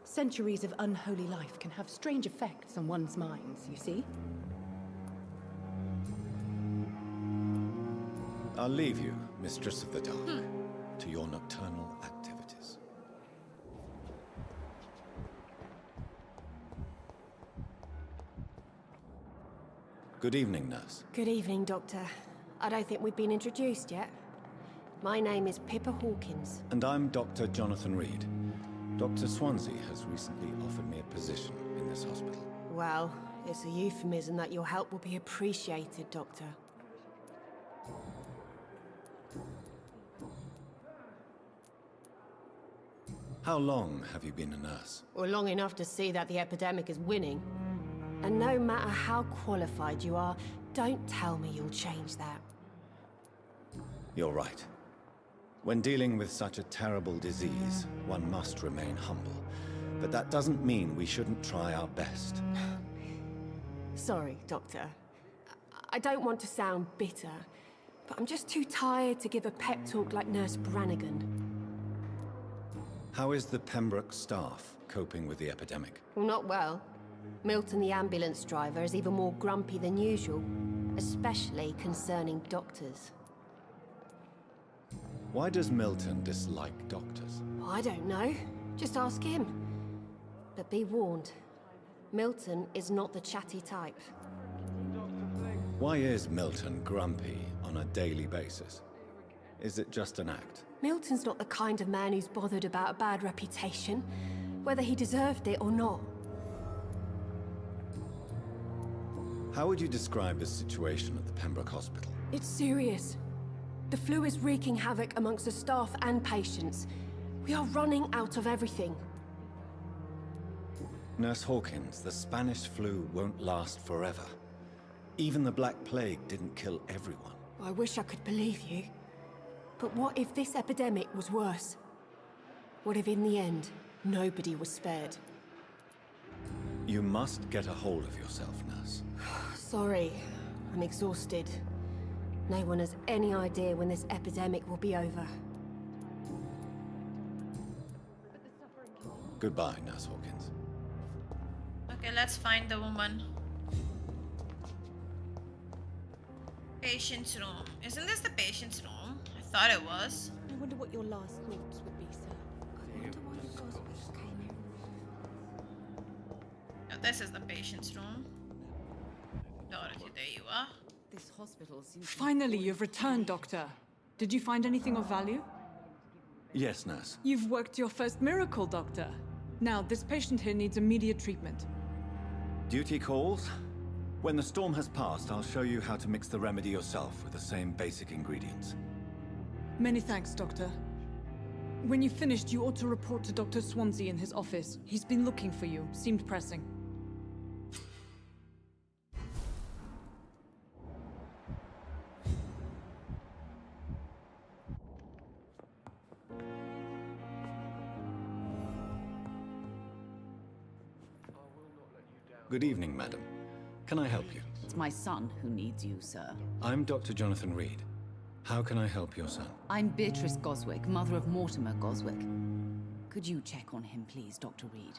Centuries of unholy life can have strange effects on one's minds, you see? I'll leave you, Mistress of the Dark, to your nocturnal activities. Good evening, nurse. Good evening, Doctor. I don't think we've been introduced yet. My name is Pippa Hawkins. And I'm Dr. Jonathan Reed. Dr. Swansea has recently offered me a position in this hospital. Well, it's a euphemism that your help will be appreciated, Doctor. How long have you been a nurse? Well, long enough to see that the epidemic is winning. And no matter how qualified you are, don't tell me you'll change that. You're right. When dealing with such a terrible disease, one must remain humble. But that doesn't mean we shouldn't try our best. Sorry, Doctor. I don't want to sound bitter, but I'm just too tired to give a pep talk like Nurse Brannigan. How is the Pembroke staff coping with the epidemic? Well, not well. Milton, the ambulance driver, is even more grumpy than usual, especially concerning doctors. Why does Milton dislike doctors? I don't know. Just ask him. But be warned, Milton is not the chatty type. Why is Milton grumpy on a daily basis? Is it just an act? Milton's not the kind of man who's bothered about a bad reputation, whether he deserved it or not. How would you describe the situation at the Pembroke Hospital? It's serious. The flu is wreaking havoc amongst the staff and patients. We are running out of everything. Nurse Hawkins, the Spanish flu won't last forever. Even the Black Plague didn't kill everyone. I wish I could believe you. But what if this epidemic was worse? What if in the end, nobody was spared? You must get a hold of yourself, nurse. Sorry, I'm exhausted. No one has any idea when this epidemic will be over. Goodbye, Nurse Hawkins. Okay, let's find the woman. Patient's room. Isn't this the patient's room? I thought it was. I wonder what your last thoughts would be, sir. No, this is the patient's room. Dorothy, there you are. This hospital seems... Finally, you've returned, Doctor. Did you find anything of value? Yes, nurse. You've worked your first miracle, Doctor. Now, this patient here needs immediate treatment. Duty calls? When the storm has passed, I'll show you how to mix the remedy yourself with the same basic ingredients. Many thanks, Doctor. When you've finished, you ought to report to Dr. Swansea in his office. He's been looking for you. Seemed pressing. Good evening, madam. Can I help you? It's my son who needs you, sir. I'm Dr. Jonathan Reed. How can I help your son? I'm Beatrice Goswick, mother of Mortimer Goswick. Could you check on him, please, Dr. Reed?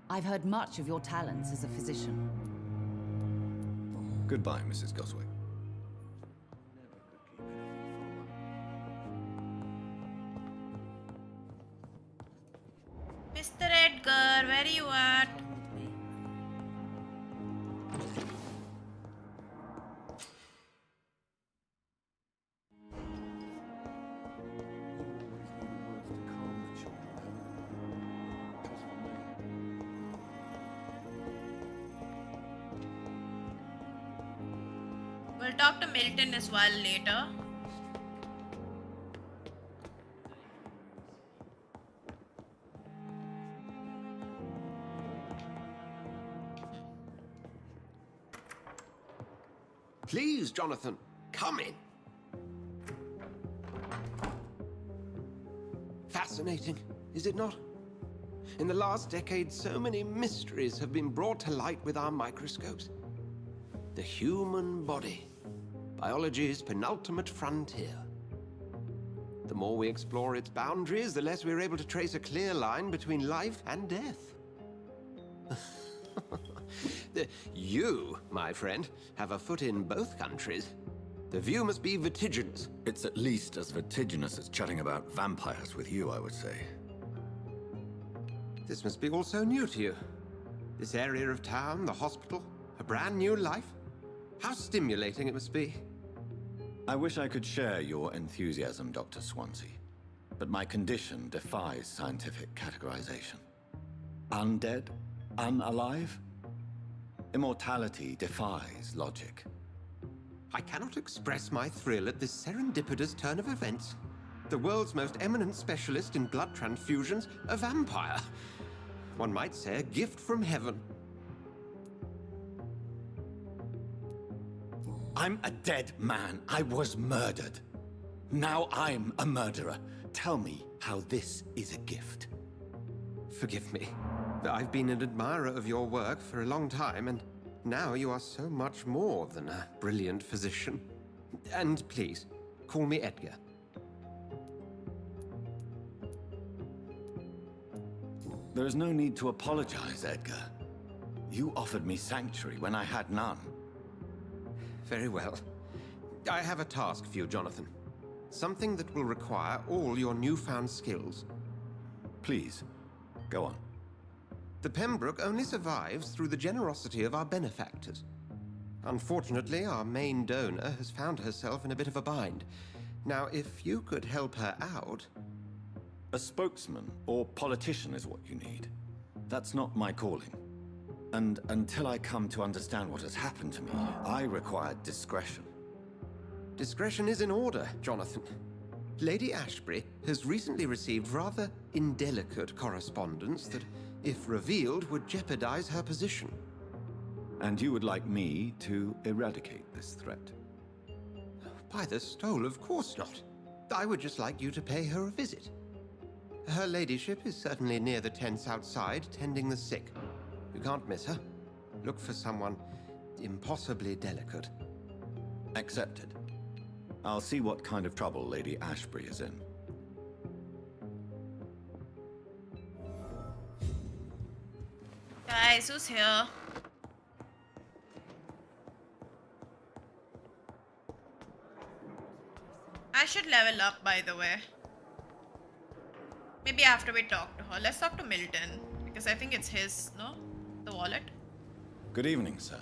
I've heard much of your talents as a physician. Goodbye, Mrs. Goswick. Mr. Edgar, where are you at? We'll talk to Milton as well later. Please, Jonathan, come in. Fascinating, is it not? In the last decade, so many mysteries have been brought to light with our microscopes. The human body, biology's penultimate frontier. The more we explore its boundaries, the less we're able to trace a clear line between life and death. You, my friend, have a foot in both countries. The view must be vertiginous. It's at least as vertiginous as chatting about vampires with you, I would say. This must be all so new to you. This area of town, the hospital, a brand new life. How stimulating it must be. I wish I could share your enthusiasm, Dr. Swansea. But my condition defies scientific categorization. Undead? Unalive? Immortality defies logic. I cannot express my thrill at this serendipitous turn of events. The world's most eminent specialist in blood transfusions, a vampire. One might say a gift from heaven. I'm a dead man. I was murdered. Now I'm a murderer. Tell me how this is a gift. Forgive me. I've been an admirer of your work for a long time, and now you are so much more than a brilliant physician. And please, Call me Edgar. There is no need to apologize, Edgar. You offered me sanctuary when I had none. Very well. I have a task for you, Jonathan. Something that will require all your newfound skills. Please, go on. The Pembroke only survives through the generosity of our benefactors. Unfortunately, our main donor has found herself in a bit of a bind. Now, if you could help her out... A spokesman or politician is what you need. That's not my calling. And until I come to understand what has happened to me, I require discretion. Discretion is in order, Jonathan. Lady Ashbury has recently received rather indelicate correspondence that, if revealed, would jeopardize her position. And you would like me to eradicate this threat? By the stole, of course not. I would just like you to pay her a visit. Her ladyship is certainly near the tents outside, tending the sick. You can't miss her. Look for someone impossibly delicate. Accepted. I'll see what kind of trouble Lady Ashbury is in. Guys, who's here? I should level up, by the way. Maybe after we talk to her. Let's talk to Milton, because I think it's his, no? The wallet. Good evening, sir.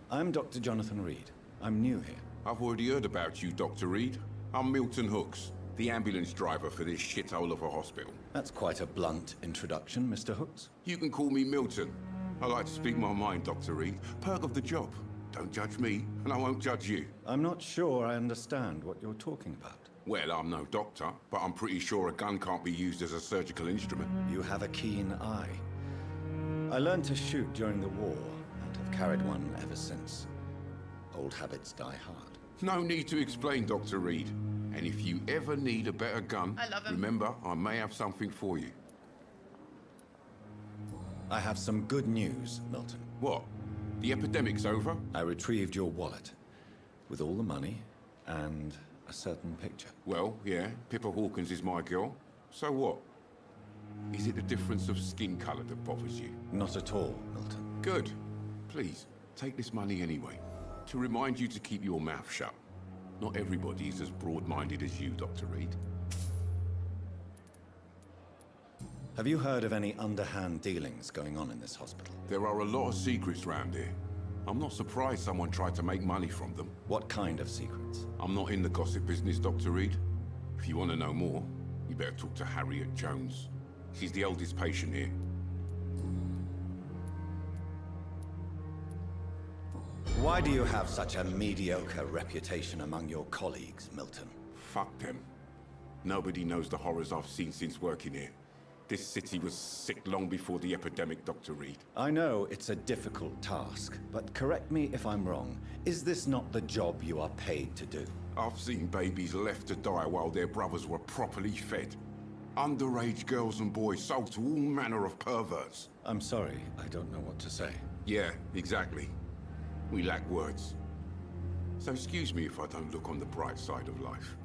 I'm Dr. Jonathan Reed. I'm new here. I've already heard about you, Dr. Reed. I'm Milton Hooks, the ambulance driver for this shithole of a hospital. That's quite a blunt introduction, Mr. Hooks. You can call me Milton. I like to speak my mind, Dr. Reed. Perk of the job. Don't judge me, and I won't judge you. I'm not sure I understand what you're talking about. Well, I'm no doctor, but I'm pretty sure a gun can't be used as a surgical instrument. You have a keen eye. I learned to shoot during the war, and have carried one ever since. Old habits die hard. No need to explain, Dr. Reed. And if you ever need a better gun, I love him. Remember, I may have something for you. I have some good news, Milton. What? The epidemic's over? I retrieved your wallet, with all the money, and a certain picture. Well, yeah, Pippa Hawkins is my girl. So what? Is it the difference of skin colour that bothers you? Not at all, Milton. Good. Please, take this money anyway. To remind you to keep your mouth shut. Not everybody is as broad-minded as you, Dr. Reed. Have you heard of any underhand dealings going on in this hospital? There are a lot of secrets round here. I'm not surprised someone tried to make money from them. What kind of secrets? I'm not in the gossip business, Dr. Reed. If you want to know more, you better talk to Harriet Jones. She's the oldest patient here. Why do you have such a mediocre reputation among your colleagues, Milton? Fuck them. Nobody knows the horrors I've seen since working here. This city was sick long before the epidemic, Dr. Reed. I know it's a difficult task, but correct me if I'm wrong. Is this not the job you are paid to do? I've seen babies left to die while their brothers were properly fed. Underage girls and boys sold to all manner of perverts. I'm sorry, I don't know what to say. Yeah, exactly. We lack words. So excuse me if I don't look on the bright side of life.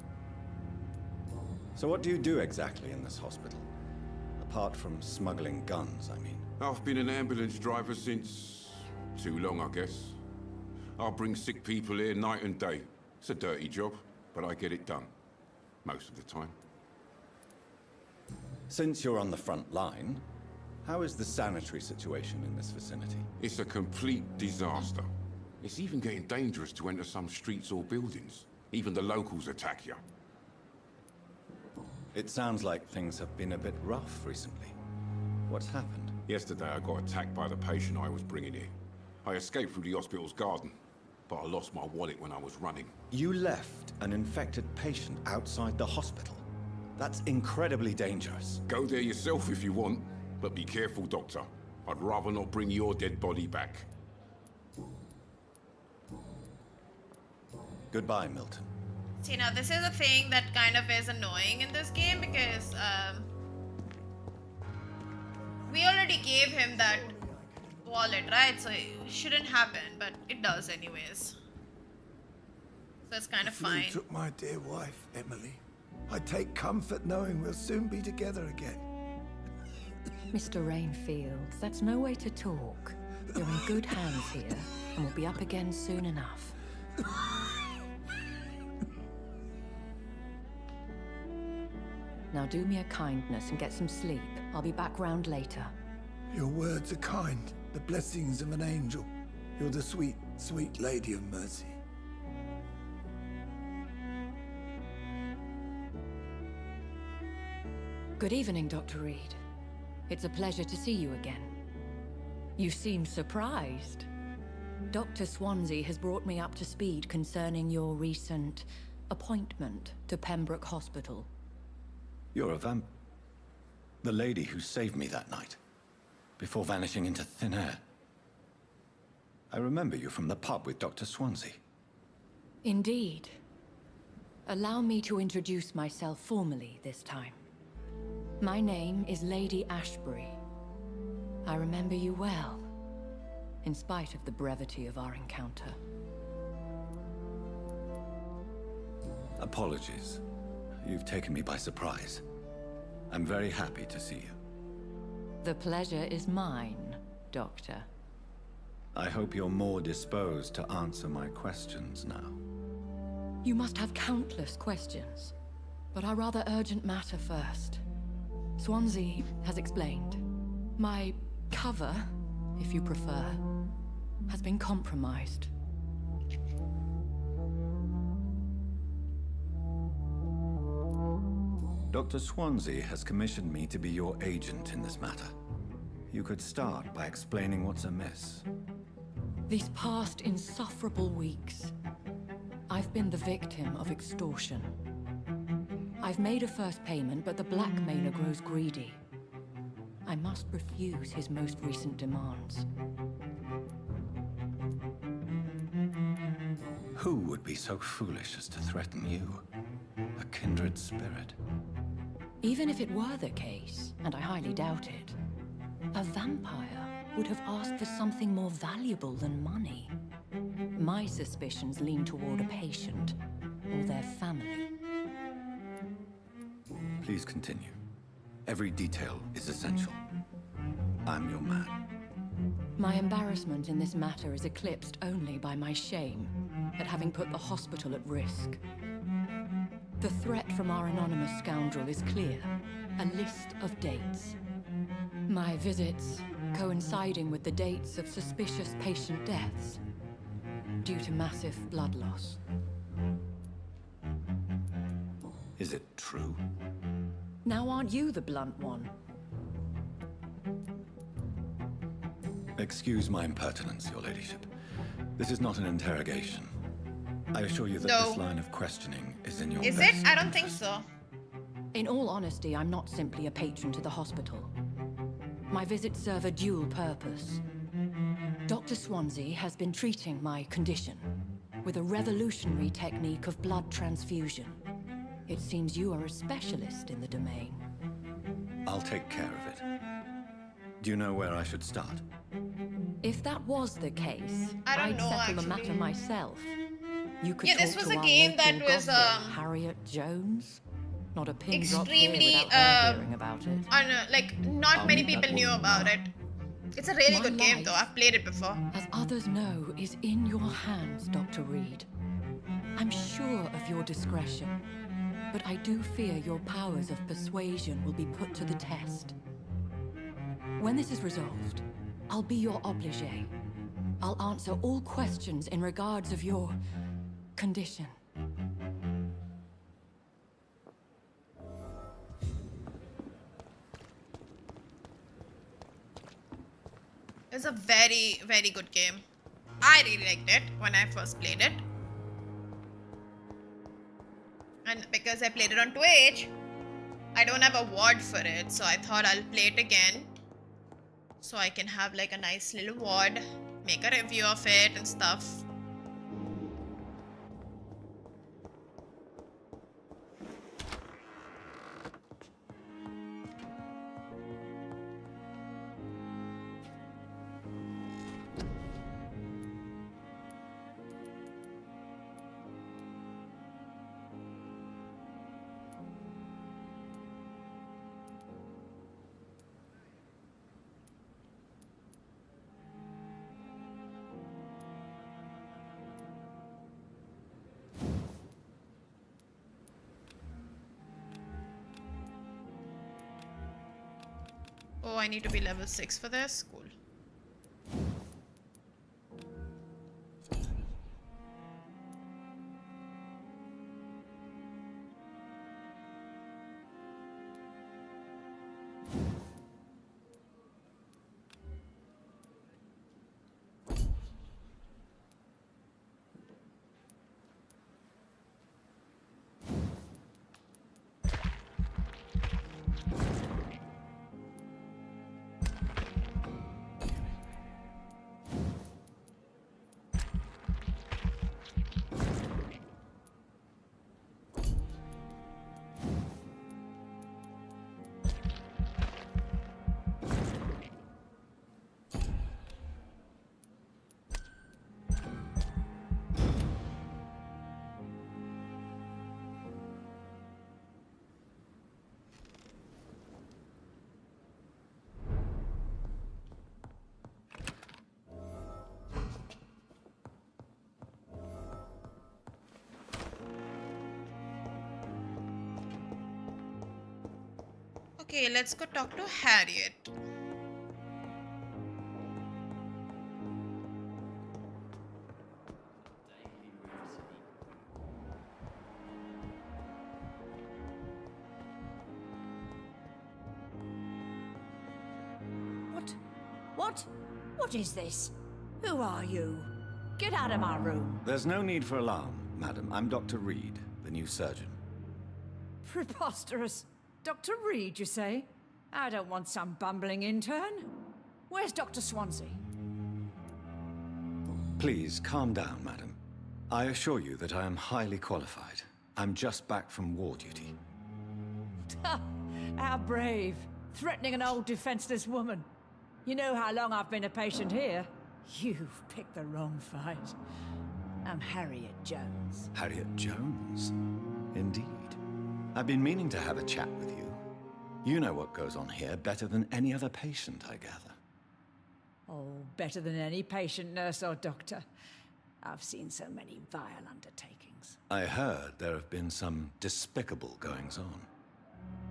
So what do you do exactly in this hospital? Apart from smuggling guns, I mean. I've been an ambulance driver since... too long, I guess. I'll bring sick people here night and day. It's a dirty job, but I get it done. Most of the time. Since you're on the front line, how is the sanitary situation in this vicinity? It's a complete disaster. It's even getting dangerous to enter some streets or buildings. Even the locals attack you. It sounds like things have been a bit rough recently. What's happened? Yesterday I got attacked by the patient I was bringing here. I escaped through the hospital's garden, but I lost my wallet when I was running. You left an infected patient outside the hospital? That's incredibly dangerous. Go there yourself if you want, but be careful, Doctor. I'd rather not bring your dead body back. Goodbye, Milton. See, now this is a thing that kind of is annoying in this game because we already gave him that wallet, right? So it shouldn't happen, but it does anyways. So it's kind of Flu fine. took my dear wife, Emily. I take comfort knowing we'll soon be together again. Mr. Rainfield, that's no way to talk. You're in good hands here, and we'll be up again soon enough. Now do me a kindness and get some sleep. I'll be back round later. Your words are kind, the blessings of an angel. You're the sweet, sweet lady of mercy. Good evening, Dr. Reed. It's a pleasure to see you again. You seem surprised. Dr. Swansea has brought me up to speed concerning your recent appointment to Pembroke Hospital. You're a the lady who saved me that night, before vanishing into thin air. I remember you from the pub with Dr. Swansea. Indeed. Allow me to introduce myself formally this time. My name is Lady Ashbury. I remember you well, in spite of the brevity of our encounter. Apologies. You've taken me by surprise. I'm very happy to see you. The pleasure is mine, Doctor. I hope you're more disposed to answer my questions now. You must have countless questions, but our rather urgent matter first. Swansea has explained. My cover, if you prefer, has been compromised. Dr. Swansea has commissioned me to be your agent in this matter. You could start by explaining what's amiss. These past insufferable weeks, I've been the victim of extortion. I've made a first payment, but the blackmailer grows greedy. I must refuse his most recent demands. Who would be so foolish as to threaten you? A kindred spirit. Even if it were the case, and I highly doubt it, a vampire would have asked for something more valuable than money. My suspicions lean toward a patient or their family. Please continue. Every detail is essential. I'm your man. My embarrassment in this matter is eclipsed only by my shame at having put the hospital at risk. The threat from our anonymous scoundrel is clear. A list of dates. My visits coinciding with the dates of suspicious patient deaths due to massive blood loss. Is it true? Now aren't you the blunt one? Excuse my impertinence, your ladyship. This is not an interrogation. I assure you that No. this line of questioning is in your Is best it? I don't think so. In all honesty, I'm not simply a patron to the hospital. My visits serve a dual purpose. Dr. Swansea has been treating my condition with a revolutionary technique of blood transfusion. It seems you are a specialist in the domain. I'll take care of it. Do you know where I should start? If that was the case, I don't I'd know, settle the actually. matter myself. You could Yeah, this talk was to a our game that local was, gossip, Harriet Jones. Not a pin drop here Extremely, without her hearing about it. like, not I'll many meet that people knew woman about now. it. It's a really My good game, life, though. I've played it before. As others know, is in your hands, Dr. Reed. I'm sure of your discretion, but I do fear your powers of persuasion will be put to the test. When this is resolved, I'll be your obligé. I'll answer all questions in regards of your condition. It's a very, very good game. I really liked it when I first played it. And because I played it on Twitch, I don't have a WOD for it, so I thought I'll play it again. So I can have like a nice little WOD, make a review of it and stuff. I need to be level 6 for this? Cool. Okay, let's go talk to Harriet. What is this? Who are you? Get out of my room. There's no need for alarm, madam. I'm Dr. Reed, the new surgeon. Preposterous. Dr. Reed, you say? I don't want some bumbling intern. Where's Dr. Swansea? Please, calm down, madam. I assure you that I am highly qualified. I'm just back from war duty. How brave. Threatening an old defenseless woman. You know how long I've been a patient here? You've picked the wrong fight. I'm Harriet Jones. Harriet Jones? Indeed. I've been meaning to have a chat with you. You know what goes on here better than any other patient, I gather. Oh, better than any patient, nurse or doctor. I've seen so many vile undertakings. I heard there have been some despicable goings-on.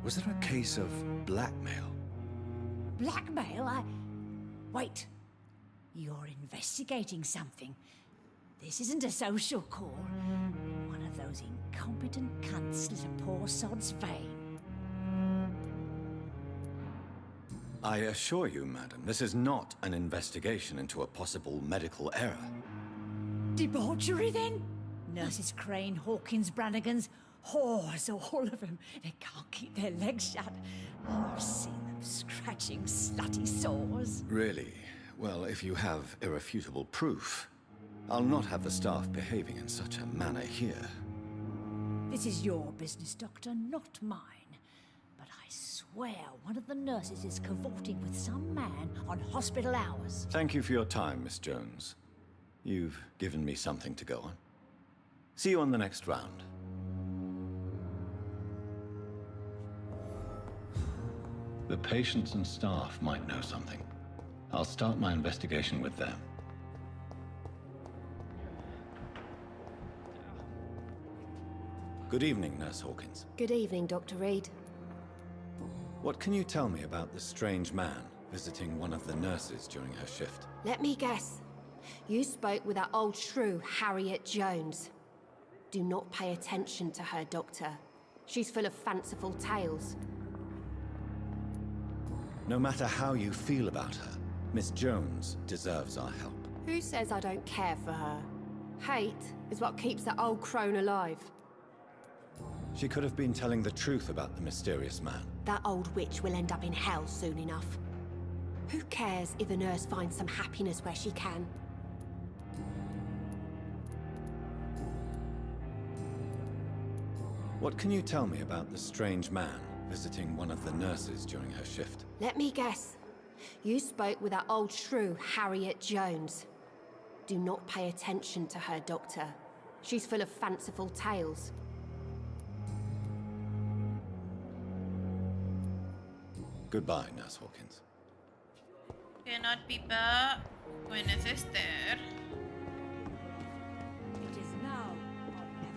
Was there a case of blackmail? Blackmail? Wait. You're investigating something. This isn't a social call. One of those incompetent cunts slit a poor sod's vein. I assure you, madam, this is not an investigation into a possible medical error. Debauchery, then? Nurses Crane, Hawkins, Brannigans, whores, all of them. They can't keep their legs shut. Oh, I've seen them scratching slutty sores. Really? Well, if you have irrefutable proof, I'll not have the staff behaving in such a manner here. This is your business, Doctor, not mine. But I swear one of the nurses is cavorting with some man on hospital hours. Thank you for your time, Miss Jones. You've given me something to go on. See you on the next round. The patients and staff might know something. I'll start my investigation with them. Good evening, Nurse Hawkins. Good evening, Dr. Reed. What can you tell me about the strange man visiting one of the nurses during her shift? Let me guess. You spoke with that old shrew, Harriet Jones. Do not pay attention to her, Doctor. She's full of fanciful tales. No matter how you feel about her, Miss Jones deserves our help. Who says I don't care for her? Hate is what keeps that old crone alive. She could have been telling the truth about the mysterious man. That old witch will end up in hell soon enough. Who cares if a nurse finds some happiness where she can? What can you tell me about the strange man visiting one of the nurses during her shift? Let me guess. You spoke with that old shrew, Harriet Jones. Do not pay attention to her, Doctor. She's full of fanciful tales. Goodbye, Nurse Hawkins. Cannot pipa. When is this there? It is now or never.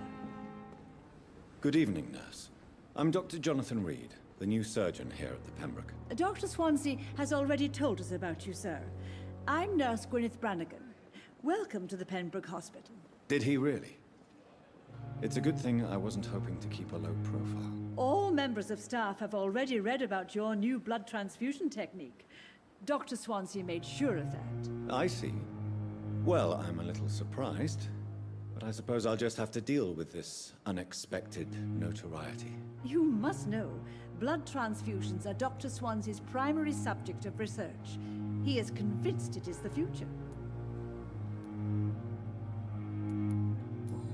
Good evening, Nurse. I'm Dr. Jonathan Reed, the new surgeon here at the Pembroke. Dr. Swansea has already told us about you, sir. I'm Nurse Gwyneth Brannigan. Welcome to the Pembroke Hospital. Did he really? It's a good thing I wasn't hoping to keep a low profile. All members of staff have already read about your new blood transfusion technique. Dr. Swansea made sure of that. I see. Well, I'm a little surprised, but I suppose I'll just have to deal with this unexpected notoriety. You must know, blood transfusions are Dr. Swansea's primary subject of research. He is convinced it is the future.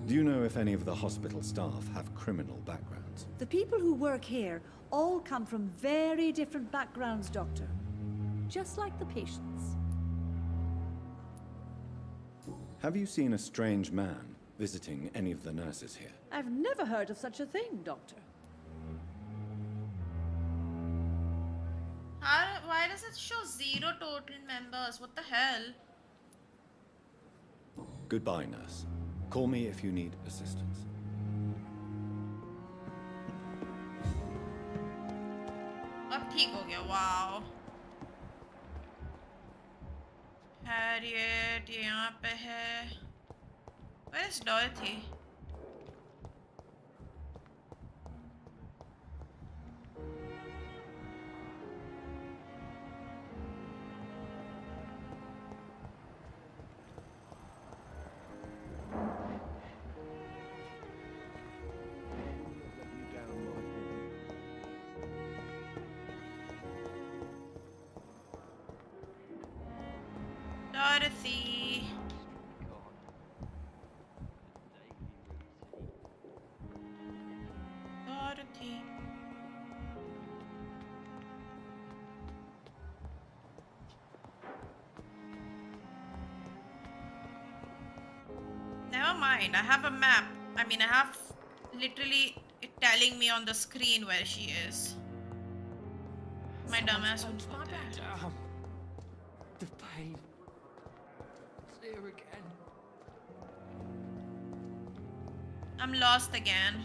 Do you know if any of the hospital staff have criminal backgrounds? The people who work here all come from very different backgrounds, Doctor. Just like the patients. Have you seen a strange man visiting any of the nurses here? I've never heard of such a thing, Doctor. Why does it show 0 total members? What the hell? Goodbye, nurse. Call me if you need assistance. अब ठीक हो गया, wow. Harriet ये यहाँ पे है. Where is Dorothy? Dorothy. Dorothy. Never mind, I have a map. I mean, I have literally it telling me on the screen where she is. My dumbass would go there. Damn. The pain. It's here again. I'm lost again.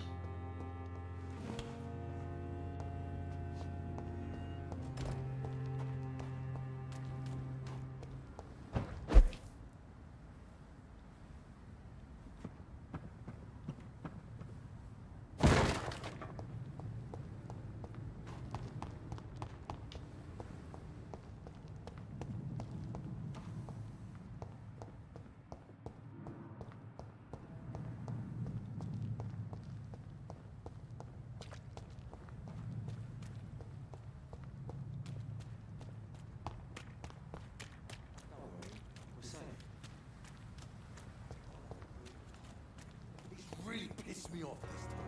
Really pissed me off this time.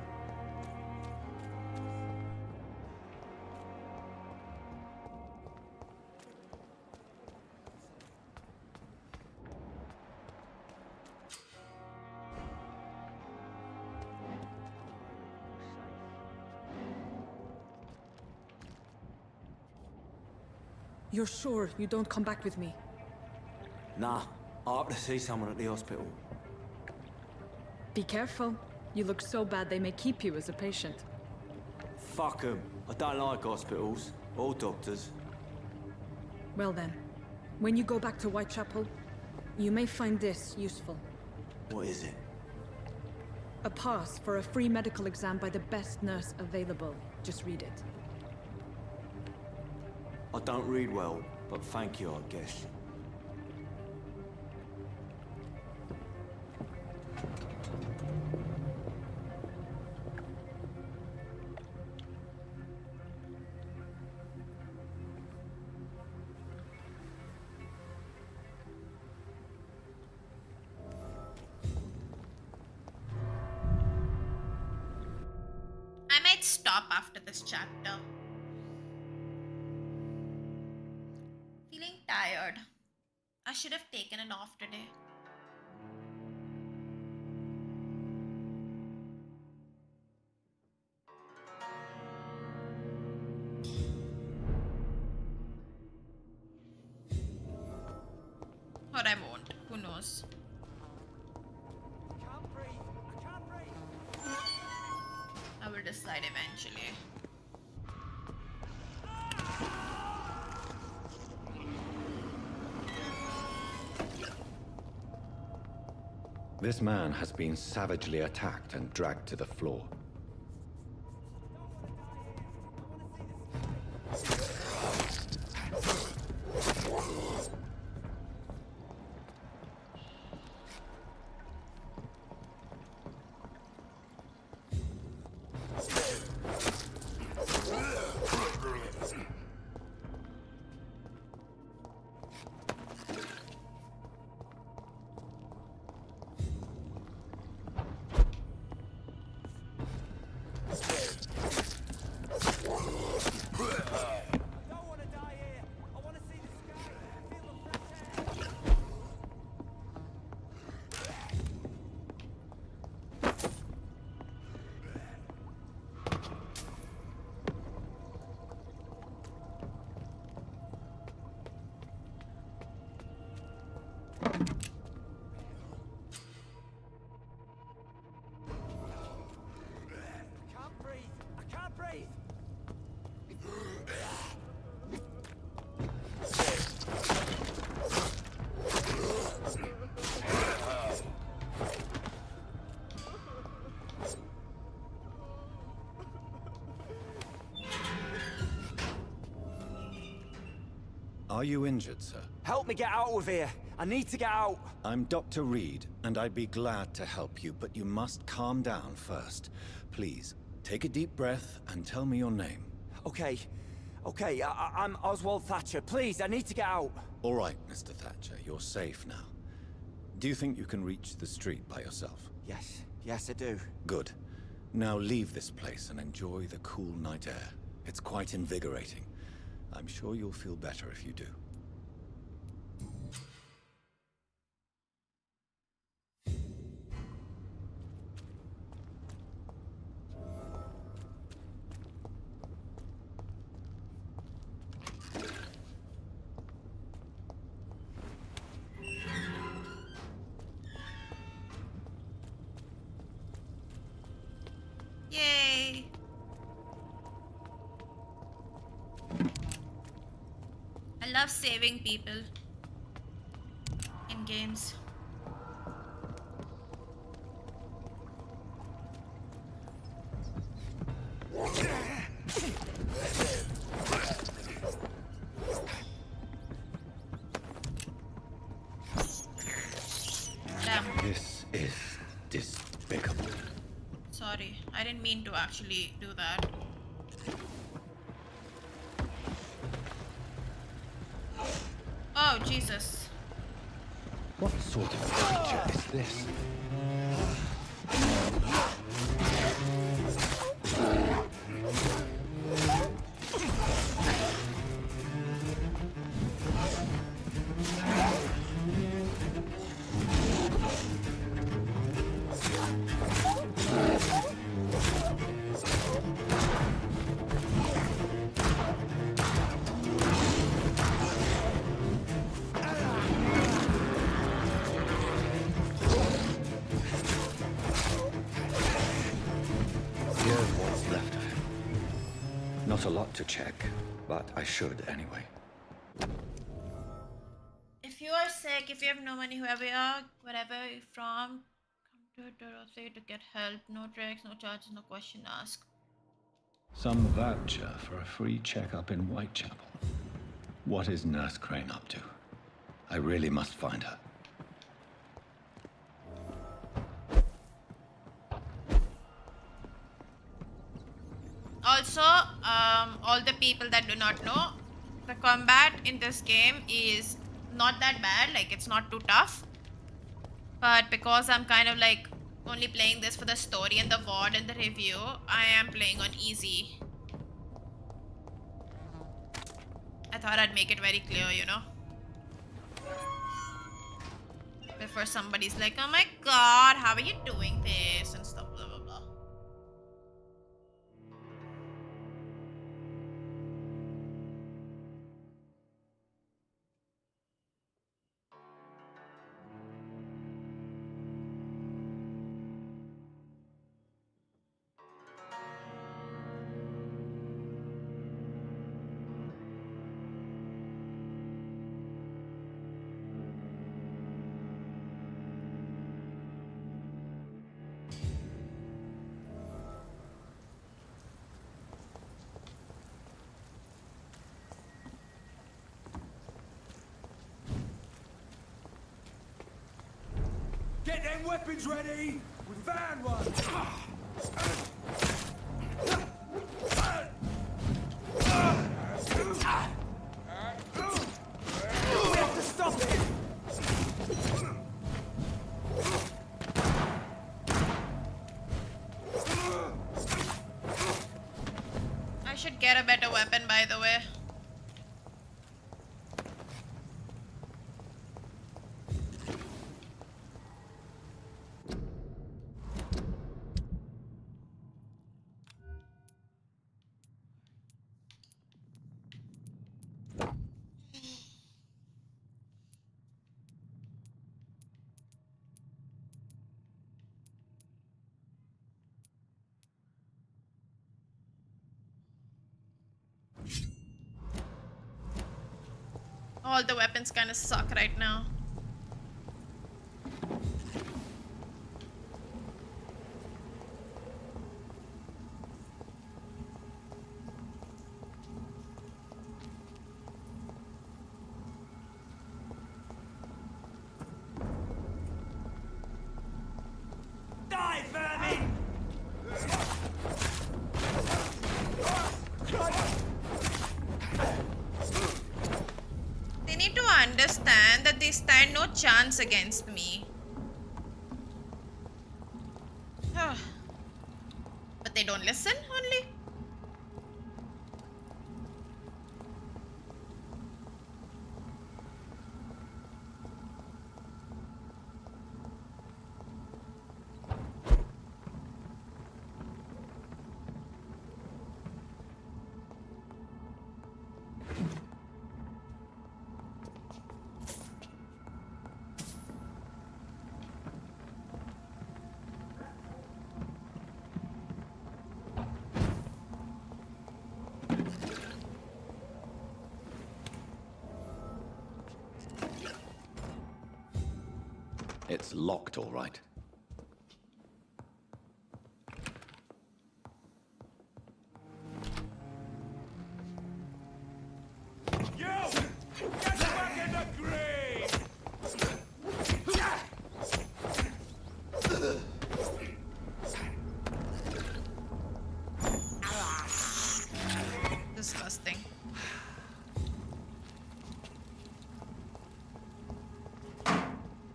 You're sure you don't come back with me? Nah, I have to see someone at the hospital. Be careful. You look so bad they may keep you as a patient. Fuck 'em. I don't like hospitals or doctors. Well then, when you go back to Whitechapel, you may find this useful. What is it? A pass for a free medical exam by the best nurse available. Just read it. I don't read well, but thank you, I guess. I might stop after this chapter. Feeling tired. I should have taken it off today. Or I won't. Who knows? I will decide eventually. This man has been savagely attacked and dragged to the floor. Are you injured, sir? Help me get out of here. I need to get out. I'm Dr. Reed, and I'd be glad to help you, but you must calm down first. Please, take a deep breath and tell me your name. Okay. I'm Oswald Thatcher. Please, I need to get out. All right, Mr. Thatcher, you're safe now. Do you think you can reach the street by yourself? Yes, I do. Good. Now leave this place and enjoy the cool night air. It's quite invigorating. I'm sure you'll feel better if you do. Yay! I love saving people in games. Damn. This is despicable. Sorry, I didn't mean to actually do that. Oh, Jesus. What sort of creature is this? Not a lot to check, but I should anyway. If you are sick, if you have no money, whoever you are, wherever you're from, come to Dorothy to get help. No tricks, no charges, no question asked. Some voucher for a free checkup in Whitechapel. What is Nurse Crane up to? I really must find her. Also, all the people that do not know, the combat in this game is not that bad, like it's not too tough. But because I'm kind of like only playing this for the story and the VOD and the review, I am playing on easy. I thought I'd make it very clear, you know. Before somebody's like, oh my god, how are you doing this and stuff, blah blah blah. them weapons ready! We found one! We have to stop him! I should get a better weapon, by the way. All the weapons kind of suck right now. Die, vermin! They need to understand that they stand no chance against me. But they don't listen only. It's locked, all right. You! Get back in the grave! Disgusting.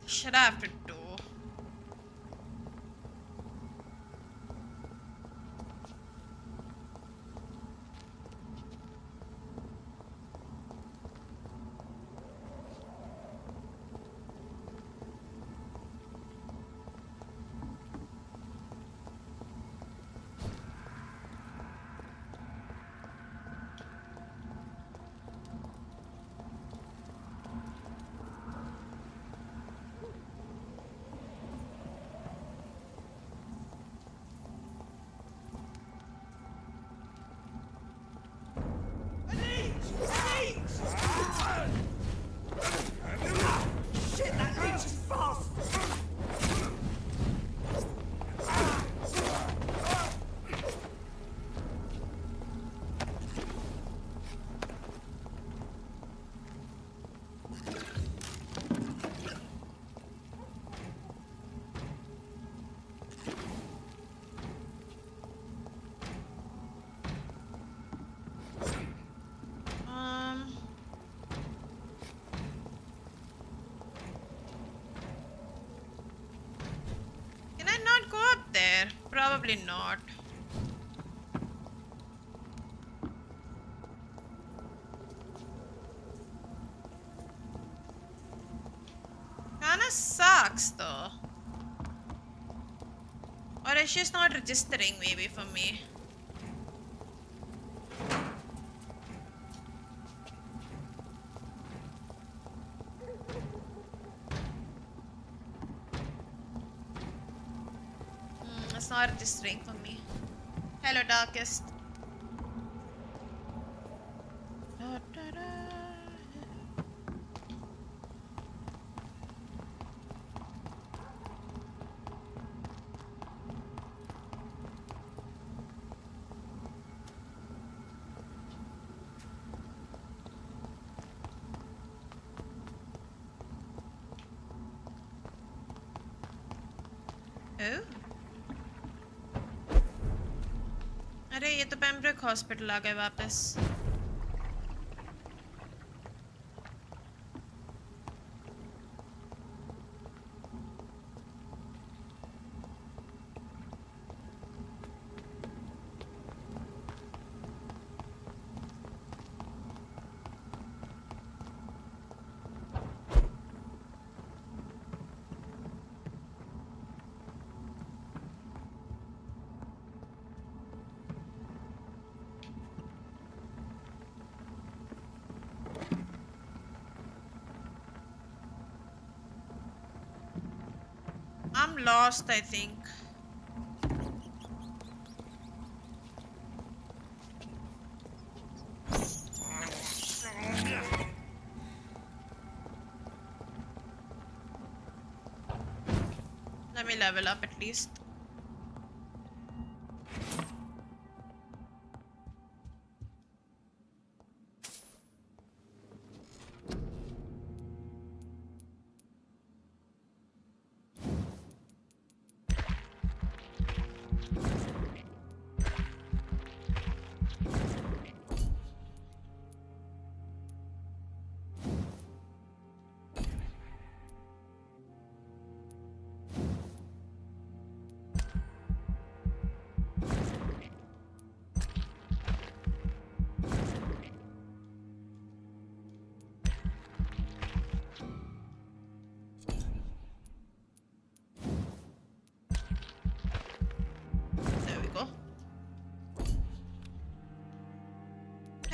Should I have to do? Shit, that reach is fast! Can I not go up there? Probably not. Kinda sucks though. Or it's just not registering maybe for me. It's not registering for me. Hello, Darkest. अरे ये तो पेम्ब्रिक hospital आ गए वापस. I'm lost, I think. Let me level up at least.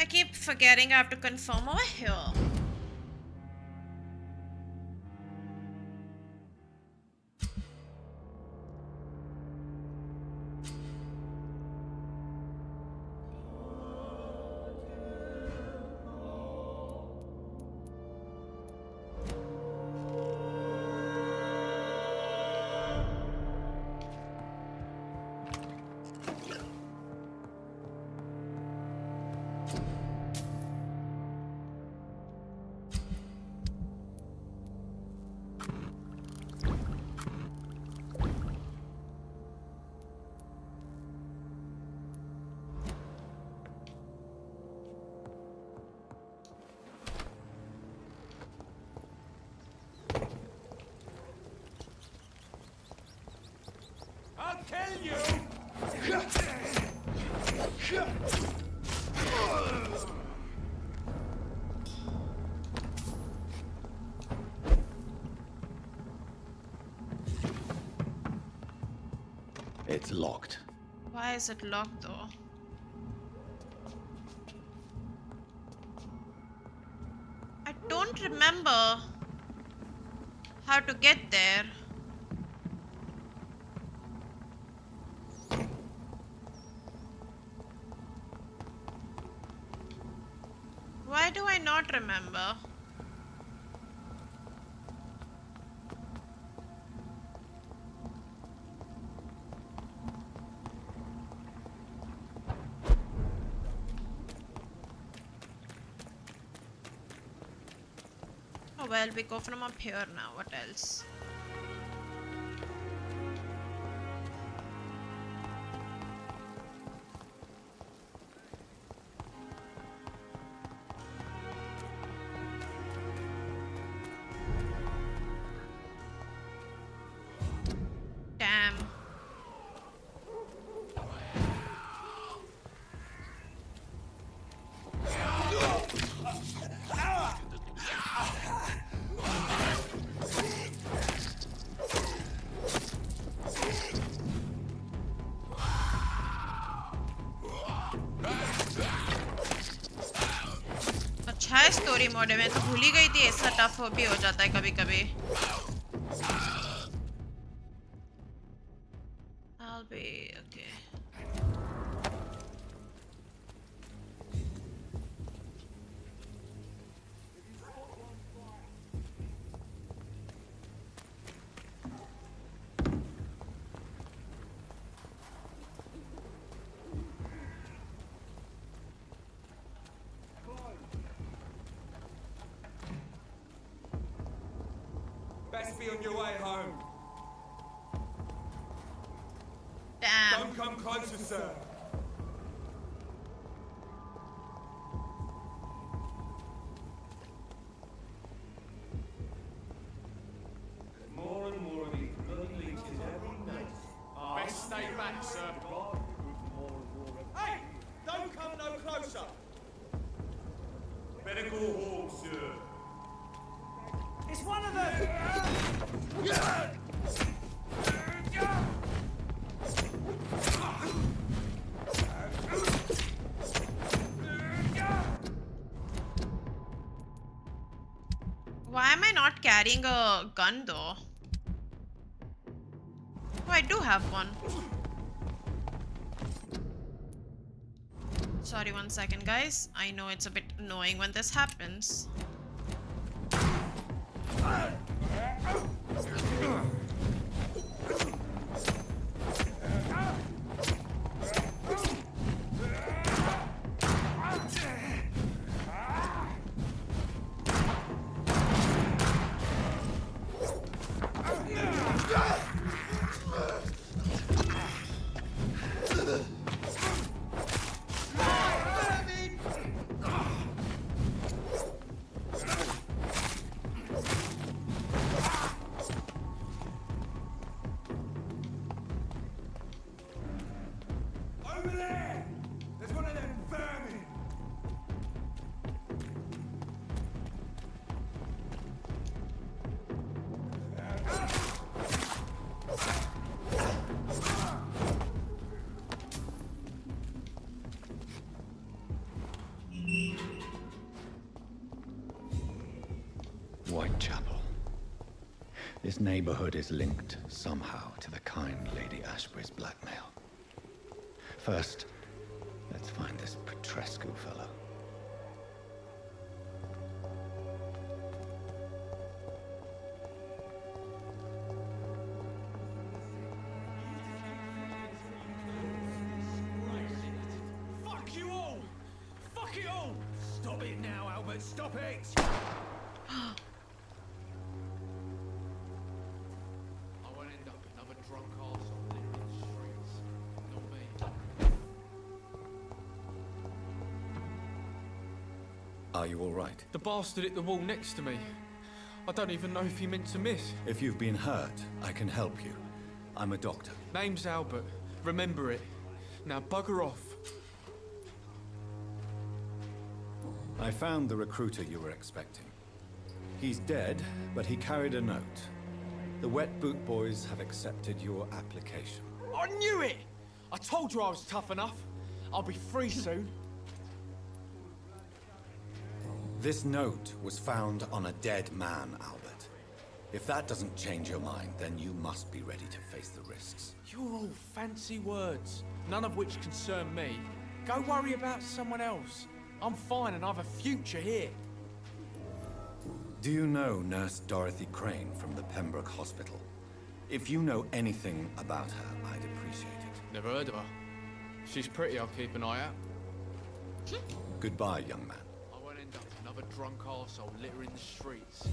I keep forgetting I have to confirm over here. Kill you! It's locked. Why is it locked though? I don't remember how to get there. Why do I not remember? Oh well, we go from up here now. What else? Damn. अच्छा है story mode में, तो भूल ही गई थी ऐसा tough भी हो जाता है कभी कभी. I'll be okay. Best be on your way home. Bam. Don't come closer, sir. More and more of these bloody leeches every night. Best stay back, sir. Hey! Don't come no closer! Better go home, sir. It's one of them! Why am I not carrying a gun though? Oh, I do have one. Sorry, 1 second, guys. I know it's a bit annoying when this happens. Over there! There's one of them vermin! Whitechapel. This neighborhood is linked somehow to the kind Lady Ashbury's blackmail. First, let's find this Petrescu fellow. Fuck you all! Fuck it all! Stop it now, Albert, stop it! I won't end up another drunk arsehole living in the streets. Not me. Are you all right? The bastard hit the wall next to me. I don't even know if he meant to miss. If you've been hurt, I can help you. I'm a doctor. Name's Albert. Remember it. Now bugger off. I found the recruiter you were expecting. He's dead, but he carried a note. The Wet Boot Boys have accepted your application. I knew it! I told you I was tough enough. I'll be free soon. This note was found on a dead man, Albert. If that doesn't change your mind, then you must be ready to face the risks. You're all fancy words, none of which concern me. Go worry about someone else. I'm fine and I've a future here. Do you know Nurse Dorothy Crane from the Pembroke Hospital? If you know anything about her, I'd appreciate it. Never heard of her. She's pretty, I'll keep an eye out. Goodbye, young man. I won't end up another drunk arsehole littering the streets.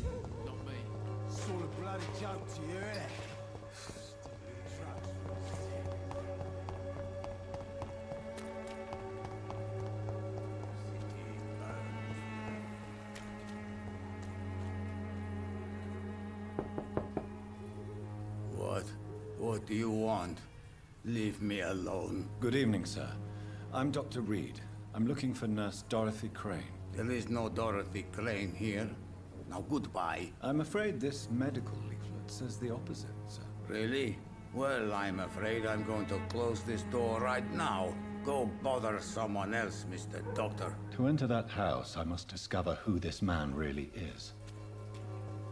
Not me. It's all a bloody joke to you, innit? What do you want? Leave me alone. Good evening, sir. I'm Dr. Reed. I'm looking for Nurse Dorothy Crane. There is no Dorothy Crane here. Now goodbye. I'm afraid this medical leaflet says the opposite, sir. Really? Well, I'm afraid I'm going to close this door right now. Go bother someone else, Mr. Doctor. To enter that house, I must discover who this man really is.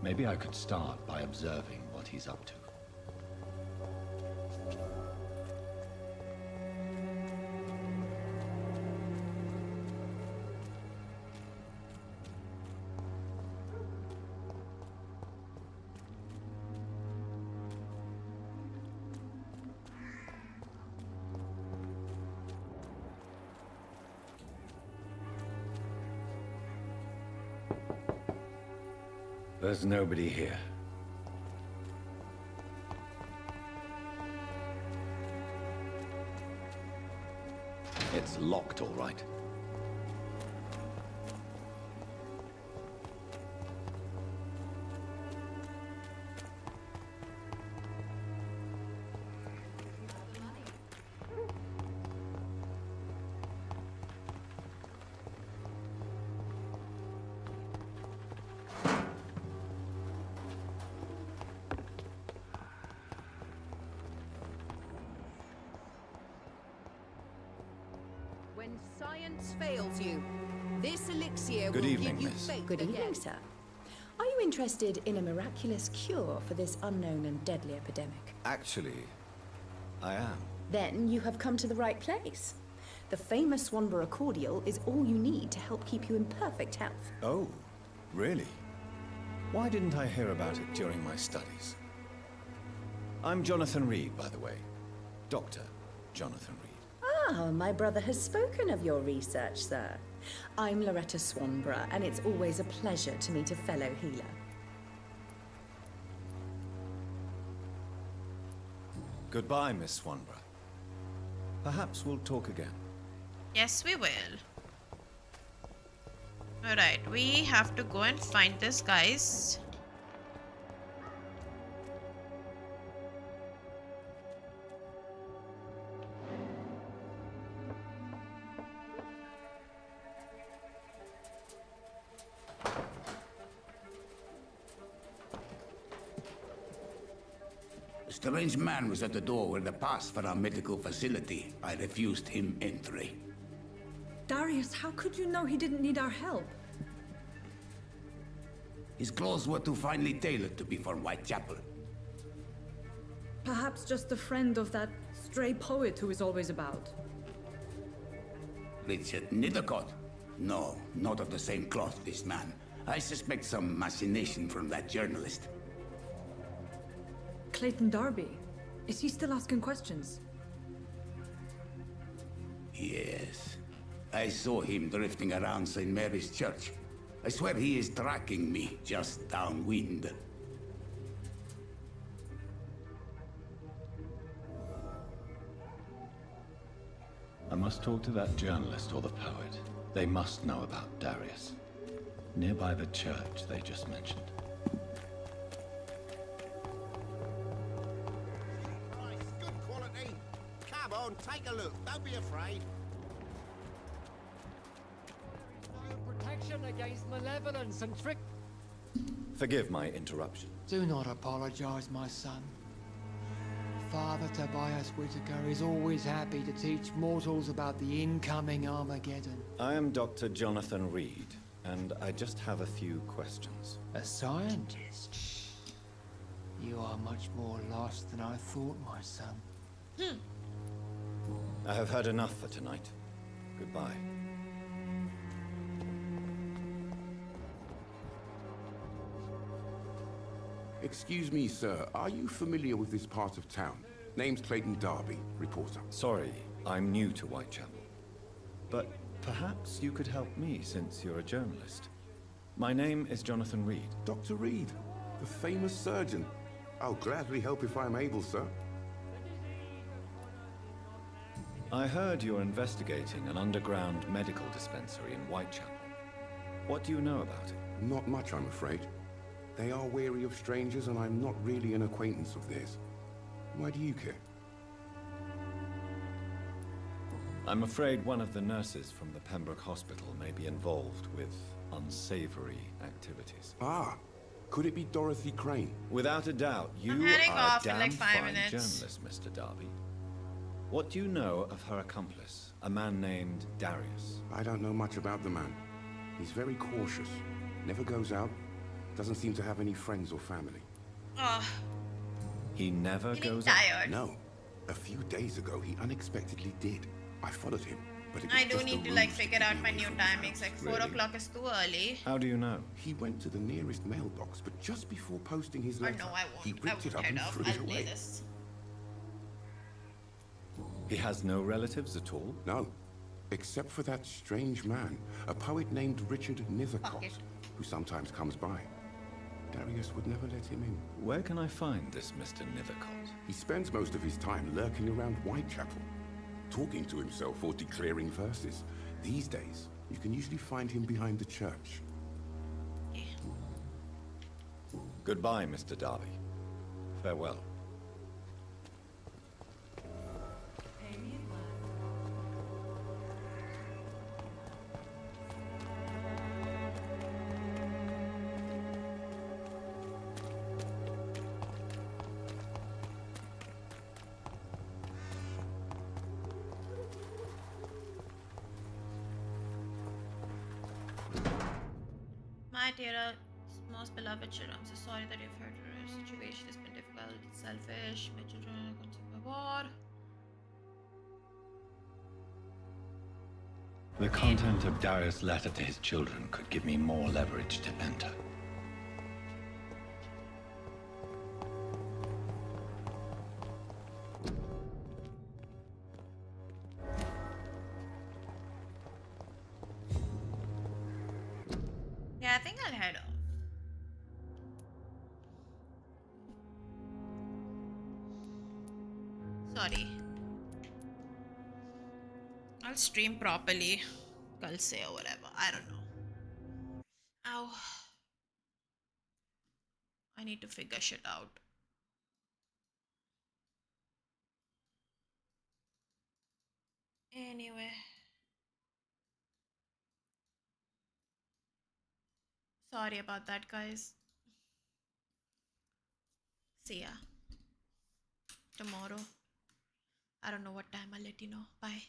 Maybe I could start by observing what he's up to. There's nobody here. It's locked, all right. When science fails you, this elixir Good will evening, give you miss. faith Good again. evening, sir. Are you interested in a miraculous cure for this unknown and deadly epidemic? Actually, I am. Then you have come to the right place. The famous Swanborough cordial is all you need to help keep you in perfect health. Oh, really? Why didn't I hear about it during my studies? I'm Jonathan Reed, by the way. Dr. Jonathan Reed. Ah, my brother has spoken of your research, sir. I'm Loretta Swanborough, and it's always a pleasure to meet a fellow healer. Goodbye, Miss Swanborough. Perhaps we'll talk again. Yes, we will. Alright, we have to go and find this, guys. A strange man was at the door with a pass for our medical facility. I refused him entry. Darius, how could you know he didn't need our help? His clothes were too finely tailored to be for Whitechapel. Perhaps just a friend of that stray poet who is always about. Richard Nethercott? No, not of the same cloth, this man. I suspect some machination from that journalist. Clayton Darby. Is he still asking questions? Yes. I saw him drifting around St. Mary's Church. I swear he is tracking me just downwind. I must talk to that journalist or the poet. They must know about Darius. Nearby the church they just mentioned. Good quality. Come on, take a look. Don't be afraid. Protection against malevolence and trick. Forgive my interruption. Do not apologize, my son. Father Tobias Whitaker is always happy to teach mortals about the incoming Armageddon. I am Dr. Jonathan Reed, and I just have a few questions. A scientist? You are much more lost than I thought, my son. I have heard enough for tonight. Goodbye. Excuse me, sir. Are you familiar with this part of town? Name's Clayton Darby, reporter. Sorry, I'm new to Whitechapel. But perhaps you could help me since you're a journalist. My name is Jonathan Reed. Dr. Reed, the famous surgeon. I'll gladly help if I'm able, sir. I heard you're investigating an underground medical dispensary in Whitechapel. What do you know about it? Not much, I'm afraid. They are wary of strangers, and I'm not really an acquaintance of theirs. Why do you care? I'm afraid one of the nurses from the Pembroke Hospital may be involved with unsavory activities. Ah, could it be Dorothy Crane? Without a doubt, you heading are off a in damn like 5 fine minutes. journalist, Mr. Darby. What do you know of her accomplice, a man named Darius? I don't know much about the man. He's very cautious, never goes out, doesn't seem to have any friends or family. Oh, He never goes tired. No. A few days ago, he unexpectedly did. I followed him, but it was I do just a need to like ruse figure keep out me my away new from the timings. house. Like 4 Really? o'clock is too early. How do you know? He went to the nearest mailbox, but just before posting his Or letter, no, I won't. he I ripped it won't up head and off. threw I'll it play away. this. He has no relatives at all? No, except for that strange man, a poet named Richard Nethercott, who sometimes comes by. Darius would never let him in. Where can I find this Mr. Nethercott? He spends most of his time lurking around Whitechapel. talking to himself or declaring verses. These days, you can usually find him behind the church. Goodbye, Mr. Darby. Farewell. My dear, most beloved children, I'm so sorry that you've heard your situation has been difficult, it's selfish, my children are consumed by war. The content of Darius' letter to his children could give me more leverage to enter. Yeah, I think I'll head off. Sorry. I'll stream properly. I'll say or whatever. I don't know. Ow. I need to figure shit out. Anyway. Sorry about that, guys. See ya tomorrow. I don't know what time. I'll let you know. Bye.